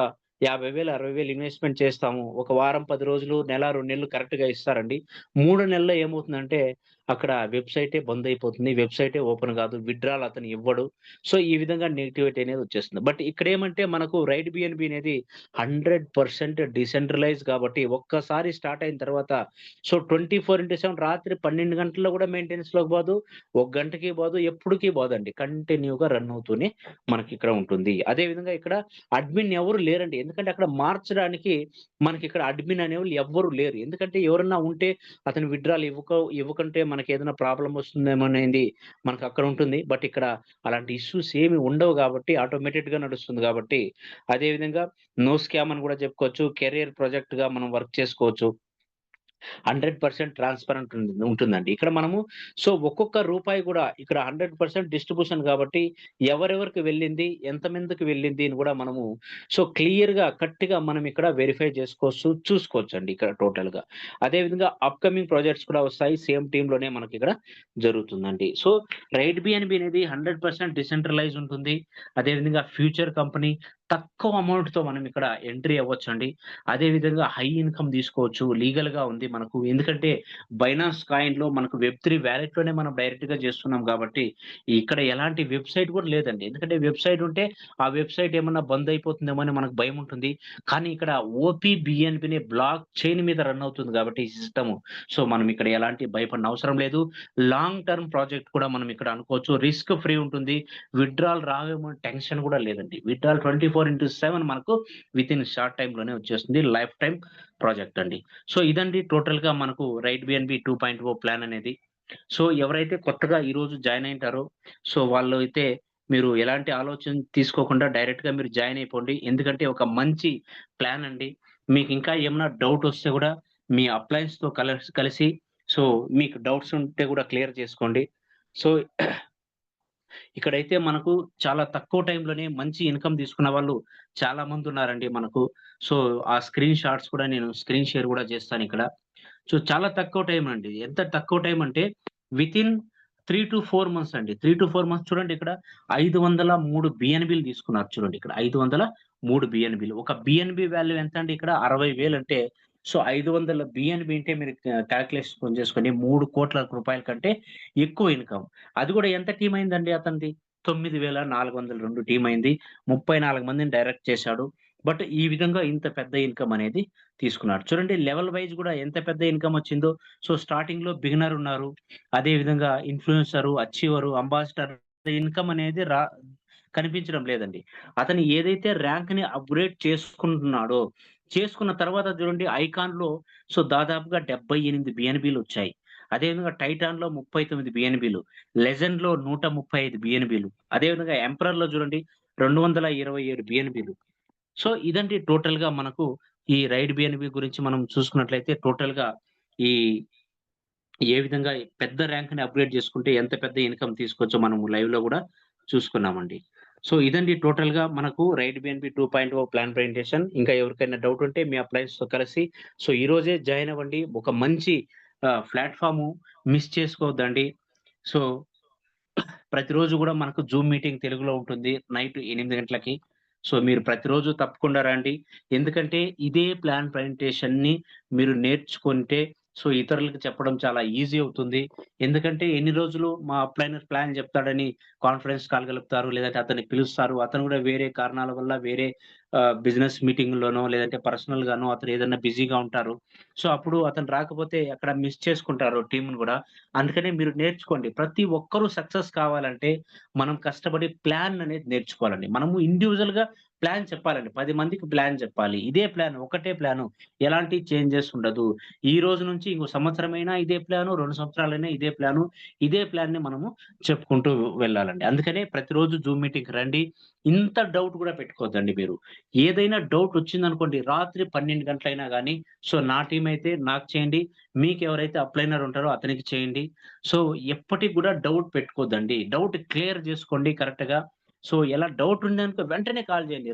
50,000, 60,000 ఇన్వెస్ట్‌మెంట్ చేస్తాము. ఒక వారం, 10 రోజులు, నెల, 2 నెలలు కరెక్ట్‌గా ఇస్తారండి. 3 నెలల్లో ఏమవుతుందంటే, అక్కడ వెబ్‌సైటే బంద్ అయిపోతుంది. వెబ్‌సైటే ఓపెన్ కాదు. విత్‌డ్రాల్ అతను ఇవ్వడు. సో, ఈ విధంగా నెగటివిటీ అనేది వచ్చేస్తుంది. బట్ ఇక్కడేమంటే మనకు రైడ్ బిఎన్‌బి అనేది 100% డిసెంట్రలైజ్ కాబట్టి ఒక్కసారి స్టార్ట్ అయిన తర్వాత సో, 24/7 రాత్రి 12 గంటల్లో గూడా మెయింటెనెన్స్‌లోకి పోదు. ఒక గంటకి పోదు. ఎప్పటికి పోదండి. కంటిన్యూ‌గా రన్ అవుతూనే మనకిక్కడ ఉంటుంది. అదే విధంగా ఇక్కడ అడ్మిన్ ఎవరు లేరండి. ఎందుకంటే అక్కడ మార్చడానికి మనకిక్కడ అడ్మిన్ అనేవాళ్ళు ఎవ్వరు లేరు. ఎందుకంటే ఎవరన్నా ఉంటే అతను విత్‌డ్రాల్ ఇవ్వకుంటే మనకేదైనా ప్రాబ్లమ్ వస్తుందేమో అనేది మనకక్కడ ఉంటుంది. బట్ ఇక్కడ అలాంటి ఇష్యూస్ ఏమి ఉండవు గాబట్టి ఆటోమేటెడ్‌గా నడుస్తుంది గాబట్టి అదే విధంగా నో స్కామ్ అని గూడా చెప్పుకోవచ్చు. కెరియర్ ప్రాజెక్ట్‌గా మనం వర్క్ చేసుకోవచ్చు. 100% ట్రాన్స్‌పరెంట్ ఉంటుందండి. ఇక్కడ మనము సో, ఒక్కొక్క రూపాయి గూడా ఇక్కడ 100% డిస్ట్రిబ్యూషన్ గాబట్టి ఎవరెవరికి వెళ్ళింది, ఎంతమందికి వెళ్ళింది అని గూడా మనము సో, క్లియర్‌గా, కట్‌గా మనం ఇక్కడ వెరిఫై చేసుకోవచ్చు, చూసుకోవచ్చండి ఇక్కడ టోటల్‌గా. అదే విధంగా అప్‌కమింగ్ ప్రాజెక్ట్స్ కూడా వస్తాయి. సేమ్ టీమ్‌లోనే మనకిక్కడ జరుగుతుందండి. సో, రైడ్ బిఎన్‌బి అనేది 100% డిసెంట్రలైజ్ ఉంటుంది. అదే విధంగా ఫ్యూచర్ కంపెనీ తక్కువ అమౌంట్‌తో మనం ఇక్కడ ఎంట్రీ అవ్వొచ్చండి. అదే విధంగా హై ఇన్‌కమ్ తీసుకోవచ్చు. లీగల్‌గా ఉంది మనకు. ఎందుకంటే బైనాన్స్ కాయిన్‌లో మనకు వెబ్3 వాలెట్‌లోనే మనం డైరెక్ట్‌గా చేస్తున్నాం కాబట్టి, ఇక్కడ ఎలాంటి వెబ్‌సైట్ కూడా లేదండి. ఎందుకంటే వెబ్‌సైట్ ఉంటే ఆ వెబ్‌సైట్ ఏమన్నా బంద్ అయిపోతుందేమో అని మనకు భయముంటుంది. కానీ ఇక్కడ ఓపీబీఎన్‌బినే బ్లాక్ చైన్ మీద రన్ అవుతుంది కాబట్టి ఈ సిస్టము. సో, మనం ఇక్కడ ఎలాంటి భయపడనవసరం అవసరం లేదు. లాంగ్ టర్మ్ ప్రాజెక్ట్ కూడా మనం ఇక్కడ అనుకోవచ్చు. రిస్క్ ఫ్రీ ఉంటుంది. విత్‌డ్రాల్ రావేమో అని టెన్షన్ కూడా లేదండి. విత్‌డ్రాల్ 24/7 మనకు వితిన్ షార్ట్ టైమ్‌లోనే వచ్చేస్తుంది. లైఫ్ టైమ్ ప్రాజెక్ట్ అండి. సో, ఇదండి టోటల్‌గా మనకు రైట్ బిఎన్‌బి 2.0 ప్లాన్ అనేది. సో, ఎవరైతే కొత్తగా ఈరోజు జాయిన్ అయింటారో, సో, వాళ్ళు అయితే మీరు ఎలాంటి ఆలోచన తీసుకోకుండా డైరెక్ట్‌గా మీరు జాయిన్ అయిపోండి. ఎందుకంటే ఒక మంచి ప్లాన్ అండి. మీకు ఇంకా ఏమన్నా డౌట్ వస్తే గూడా మీ అప్లయన్స్‌తో కలిసి సో మీకు డౌట్స్ ఉంటే కూడా క్లియర్ చేసుకోండి. సో ఇక్కడైతే మనకు చాలా తక్కువ టైంలోనే మంచి ఇన్‌కమ్ తీసుకున్న వాళ్ళు చాలా మందున్నారండి మనకు. సో ఆ స్క్రీన్ షాట్స్ కూడా నేను స్క్రీన్ షేర్ కూడా చేస్తానిక్కడ. సో చాలా తక్కువ టైం అండి. ఎంత తక్కువ టైం అంటే వితిన్ 3-4 మంత్స్ అండి. 3-4 మంత్స్ చూడండి ఇక్కడ 503 బిఎన్‌బిలు తీసుకున్నారు చూడండి ఇక్కడ. 503 బిఎన్‌బిలు. ఒక బిఎన్‌బి వాల్యూ ఎంత అండి ఇక్కడ 60,000 అంటే సో 500 బిఎన్‌బి అంటే మీరు కాలిక్యులేషన్ చేసుకొని 3,00,00,000 రూపాయల కంటే ఎక్కువ ఇన్‌కమ్. అది కూడా ఎంత టీమ్ అయిందండి అతనిది? 9,402 టీమ్ అయింది. 34 మందిని డైరెక్ట్ చేశాడు. బట్ ఈ విధంగా ఇంత పెద్ద ఇన్‌కమ్ అనేది తీసుకున్నాడు. చూడండి లెవెల్ వైస్ గూడా ఎంత పెద్ద ఇన్‌కమ్ వచ్చిందో. సో స్టార్టింగ్‌లో బిగినర్ ఉన్నారు. అదే విధంగా ఇన్‌ఫ్లుయెన్సరు, అచీవరు, అంబాసిడర్ ఇన్‌కమ్ అనేది కనిపించడం లేదండి. అతను ఏదైతే ర్యాంక్‌ని అప్‌గ్రేడ్ చేసుకుంటున్నాడో, చేసుకున్న తర్వాత చూడండి ఐకాన్‌లో సో దాదాపుగా 78 బిఎన్‌బిలొచ్చాయి. అదే విధంగా టైటాన్‌లో 39 బిఎన్‌బిలు, లెజెండ్‌లో 135 బిఎన్‌బిలు, అదే విధంగా ఎంపరర్‌లో చూడండి 227 బిఎన్‌బిలు. సో ఇదండి టోటల్‌గా మనకు ఈ రైడ్ బిఎన్‌బి గురించి మనం చూసుకున్నట్లయితే టోటల్‌గా ఈ ఏ విధంగా పెద్ద ర్యాంక్‌ని అప్‌గ్రేడ్ చేసుకుంటే ఎంత పెద్ద ఇన్‌కమ్ తీసుకోవచ్చో మనము లైవ్‌లో గూడా చూసుకున్నామండి. సో ఇదండి టోటల్‌గా మనకు రైడ్ బిఎన్‌బి 2.0 ప్లాన్ ప్రెజెంటేషన్. ఇంకా ఎవరికైనా డౌట్ ఉంటే మీ అప్లయన్స్‌తో కలిసి సో ఈరోజే జాయిన్ అవ్వండి. ఒక మంచి ప్లాట్‌ఫార్ము మిస్ చేసుకోవద్దండి. సో ప్రతిరోజు గూడా మనకు జూమ్ మీటింగ్ తెలుగులో ఉంటుంది. నైట్ 8 గంటలకి. సో, మీరు ప్రతిరోజు తప్పకుండా రండి. ఎందుకంటే, ఇదే ప్లాన్ ప్రజెంటేషన్‌ని మీరు నేర్చుకుంటే, సో, ఇతరులకు చెప్పడం చాలా ఈజీ అవుతుంది. ఎందుకంటే, ఎన్ని రోజులు మా అప్లైనర్ ప్లాన్ చెప్తాడని కాన్ఫరెన్స్ కాల్ కలుపుతారు. లేదంటే అతన్ని పిలుస్తారు. అతను గూడా వేరే కారణాల వల్ల వేరే బిజినెస్ మీటింగ్‌లోనో, లేదంటే పర్సనల్‌గానో అతను ఏదన్నా బిజీగా ఉంటారు. సో, అప్పుడు అతను రాకపోతే అక్కడ మిస్ చేసుకుంటారు టీమ్‌ని గూడా. అందుకనే మీరు నేర్చుకోండి. ప్రతి ఒక్కరు సక్సెస్ కావాలంటే, మనం కష్టపడి ప్లాన్ అనేది నేర్చుకోవాలండి. మనము ఇండివిడ్యుయల్‌గా ప్లాన్ చెప్పాలండి. 10 మందికి ప్లాన్ చెప్పాలి. ఇదే ప్లాన్, ఒకటే ప్లాను. ఎలాంటి చేంజెస్ ఉండదు. ఈ రోజు నుంచి ఇంకో సంవత్సరమైనా ఇదే ప్లాను, 2 సంవత్సరాలైనా ఇదే ప్లాను. ఇదే ప్లాన్‌ని మనము చెప్పుకుంటూ వెళ్ళాలండి. అందుకనే ప్రతిరోజు జూమ్ మీటింగ్‌కి రండి. ఇంత డౌట్ గూడా పెట్టుకోవద్దండి మీరు. ఏదైనా డౌట్ వచ్చిందనుకోండి, రాత్రి 12 గంటలైనా గానీ, సో, నా టీమ్ అయితే నాకు చేయండి. మీకెవరైతే అప్లైనర్ ఉంటారో అతనికి చేయండి. సో, ఎప్పటికి గూడా డౌట్ పెట్టుకోవద్దండి. డౌట్ క్లియర్ జేసుకోండి కరెక్ట్‌గా. సో, ఎలా డౌట్ ఉందనుకో వెంటనే కాల్ జేయండి.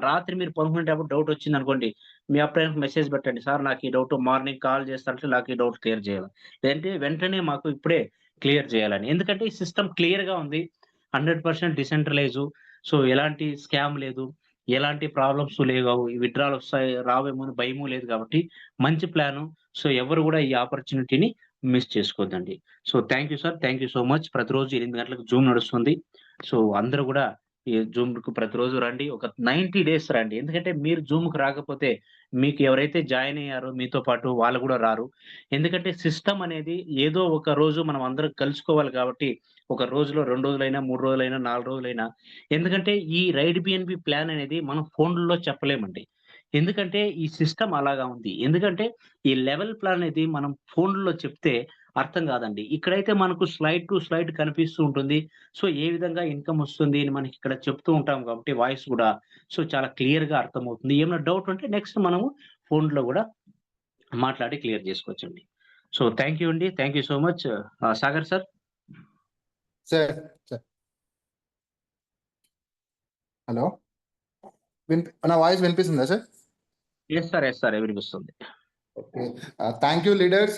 రాత్రి మీరు పడుకునేటప్పుడు డౌట్ వచ్చిందనుకోండి, మీ అప్లైనర్‌కి మెసేజ్ పెట్టండి. సార్ నాకు ఈ డౌట్ మార్నింగ్ కాల్ చేస్తాంటే నాకు ఈ డౌట్ క్లియర్ చేయాలి. లేదంటే వెంటనే మాకు ఇప్పుడే క్లియర్ చేయాలని. ఎందుకంటే ఈ సిస్టమ్ క్లియర్‌గా ఉంది. 100% డిసెంట్రలైజు. సో, ఎలాంటి స్కామ్ లేదు. ఎలాంటి ప్రాబ్లమ్స్ లేవు. విత్‌డ్రాలొస్తాయి రావేమో అని భయము లేదు కాబట్టి మంచి ప్లాను. సో, ఎవరు గూడా ఈ ఆపర్చునిటీని మిస్ చేసుకోవద్దండి. So, thank you sir. Thank you so much. ప్రతిరోజు 8 గంటలకు జూమ్ నడుస్తుంది. సో, అందరూ గూడా ఈ జూమ్‌కు ప్రతిరోజు రండి. ఒక 90 డేస్ రండి. ఎందుకంటే మీరు జూమ్‌కి రాకపోతే మీకు ఎవరైతే జాయిన్ అయ్యారో మీతో పాటు వాళ్ళు గూడా రారు. ఎందుకంటే సిస్టమ్ అనేది ఏదో ఒక రోజు మనం అందరం కలుసుకోవాలి కాబట్టి ఒక రోజులో 2 రోజులైనా, 3 రోజులైనా, 4 రోజులైనా ఎందుకంటే ఈ రైడ్ బిఎన్‌బి ప్లాన్ అనేది మనం ఫోన్‌లో చెప్పలేమండి. ఎందుకంటే ఈ సిస్టమ్ అలాగా ఉంది. ఎందుకంటే ఈ లెవెల్ ప్లాన్ అనేది మనం ఫోన్‌లో చెప్తే అర్థం కాదండి. ఇక్కడైతే మనకు స్లైడ్ టు స్లైడ్ కనిపిస్తూ ఉంటుంది. సో, ఏ విధంగా ఇన్‌కమ్ వస్తుంది అని మనకిక్కడ చెప్తూ ఉంటాం కాబట్టి వాయిస్ గూడా సో, చాలా క్లియర్‌గా అర్థమవుతుంది. ఏమైనా డౌట్ ఉంటే నెక్స్ట్ మనము ఫోన్‌లో గూడా మాట్లాడి క్లియర్ చేసుకోవచ్చండి. సో, థాంక్ యూ అండి. Thank you so much. Sagar sir. Sir, sir. Hello! నా వాయిస్ వినిపిస్తుందా sir? Yes sir. Yes sir. వినిపిస్తుంది. ఓకే. Thank you leaders.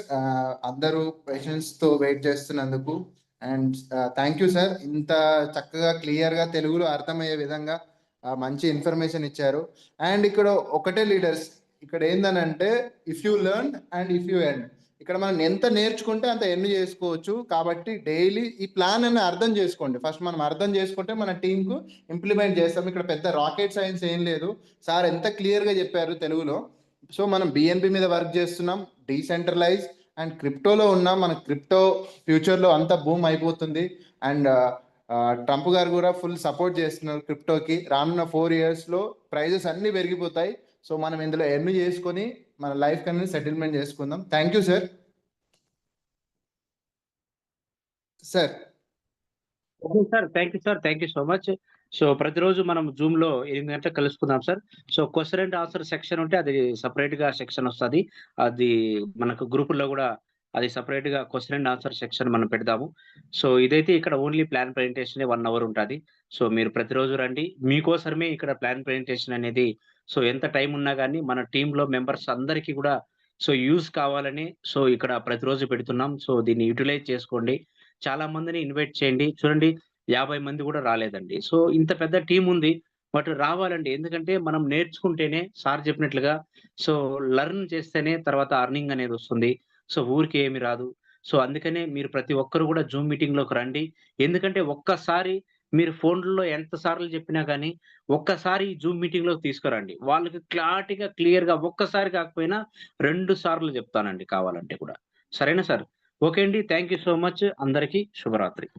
అందరూ పేషెన్స్‌తో వెయిట్ చేస్తున్నందుకు. And thank you sir. ఇంత చక్కగా క్లియర్‌గా తెలుగులో అర్థమయ్యే విధంగా మంచి ఇన్ఫర్మేషన్ ఇచ్చారు. అండ్ ఇక్కడ ఒకటే లీడర్స్, ఇక్కడ ఏందనంటే if you learn and if you earn. ఇక్కడ మనం ఎంత నేర్చుకుంటే అంత ఎర్న్ చేసుకోవచ్చు. కాబట్టి డైలీ ఈ ప్లాన్ అని అర్థం చేసుకోండి. ఫస్ట్ మనం అర్థం చేసుకుంటే మన టీమ్‌కు ఇంప్లిమెంట్ చేస్తాం. ఇక్కడ పెద్ద రాకెట్ సైన్స్ ఏం లేదు. సార్ ఎంత క్లియర్‌గా చెప్పారు తెలుగులో. సో, మనం బిఎన్‌పి మీద వర్క్ చేస్తున్నాం. డీసెంట్రలైజ్ అండ్ క్రిప్టోలో ఉన్నాం. మన క్రిప్టో ఫ్యూచర్‌లో అంతా బూమ్ అయిపోతుంది. అండ్ ట్రంప్ గారు కూడా ఫుల్ సపోర్ట్ చేస్తున్నారు క్రిప్టోకి. రానున్న 4 ఇయర్స్‌లో ప్రైజెస్ అన్నీ పెరిగిపోతాయి. సో, మనం ఇందులో ఎర్న్ చేసుకొని మన లైఫ్ అనేది సెటిల్మెంట్ చేసుకుందాం. Thank you sir. Sir. Okay sir. Thank you sir. Thank you so much. So, ప్రతిరోజు మనం జూమ్‌లో 8 గంటలకు కలుసుకుందాం sir. So, question and answer section ఉంటే అది సెపరేట్‌గా సెక్షన్ వస్తది. అది మనకు గ్రూపుల్లో గూడా అది సెపరేట్‌గా క్వెషన్ అండ్ ఆన్సర్ సెక్షన్ మనం పెడదాము. సో, ఇదైతే ఇక్కడ ఓన్లీ ప్లాన్ ప్రెజెంటేషనే 1 అవర్ ఉంటది. సో, మీరు ప్రతిరోజు రండి. మీకోసరమే ఇక్కడ ప్లాన్ ప్రెజెంటేషన్ అనేది సో, ఎంత టైం ఉన్నా గాని మన టీమ్‌లో మెంబర్స్ అందరికీ గూడా సో, యూజ్ కావాలని సో, ఇక్కడ ప్రతిరోజు పెడుతున్నాం. సో, దీన్ని యుటిలైజ్ చేసుకోండి. చాలా మందిని ఇన్వైట్ చేయండి. చూడండి 50 మంది గూడా రాలేదండి. సో, ఇంత పెద్ద టీమ్ ఉంది. బట్ రావాలండి. ఎందుకంటే మనం నేర్చుకుంటేనే సార్ చెప్పినట్లుగా సో, లెర్న్ చేస్తేనే తర్వాత అర్నింగ్ అనేదొస్తుంది. సో, ఊరికే ఏమి రాదు. సో, అందుకనే మీరు ప్రతి ఒక్కరు గూడా జూమ్ మీటింగ్‌లోకి రండి. ఎందుకంటే ఒక్కసారి మీరు ఫోన్‌లో ఎంత సార్లు చెప్పినా గాని, ఒక్కసారి ఈ జూమ్ మీటింగ్‌లోకి తీసుకురండి. వాళ్ళకి క్లారిటీగా, క్లియర్‌గా ఒక్కసారి కాకపోయినా 2 సార్లు చెప్తానండి కావాలంటే కూడా. సరేనా సార్? ఓకే అండి. Thank you so much. అందరికీ శుభరాత్రి.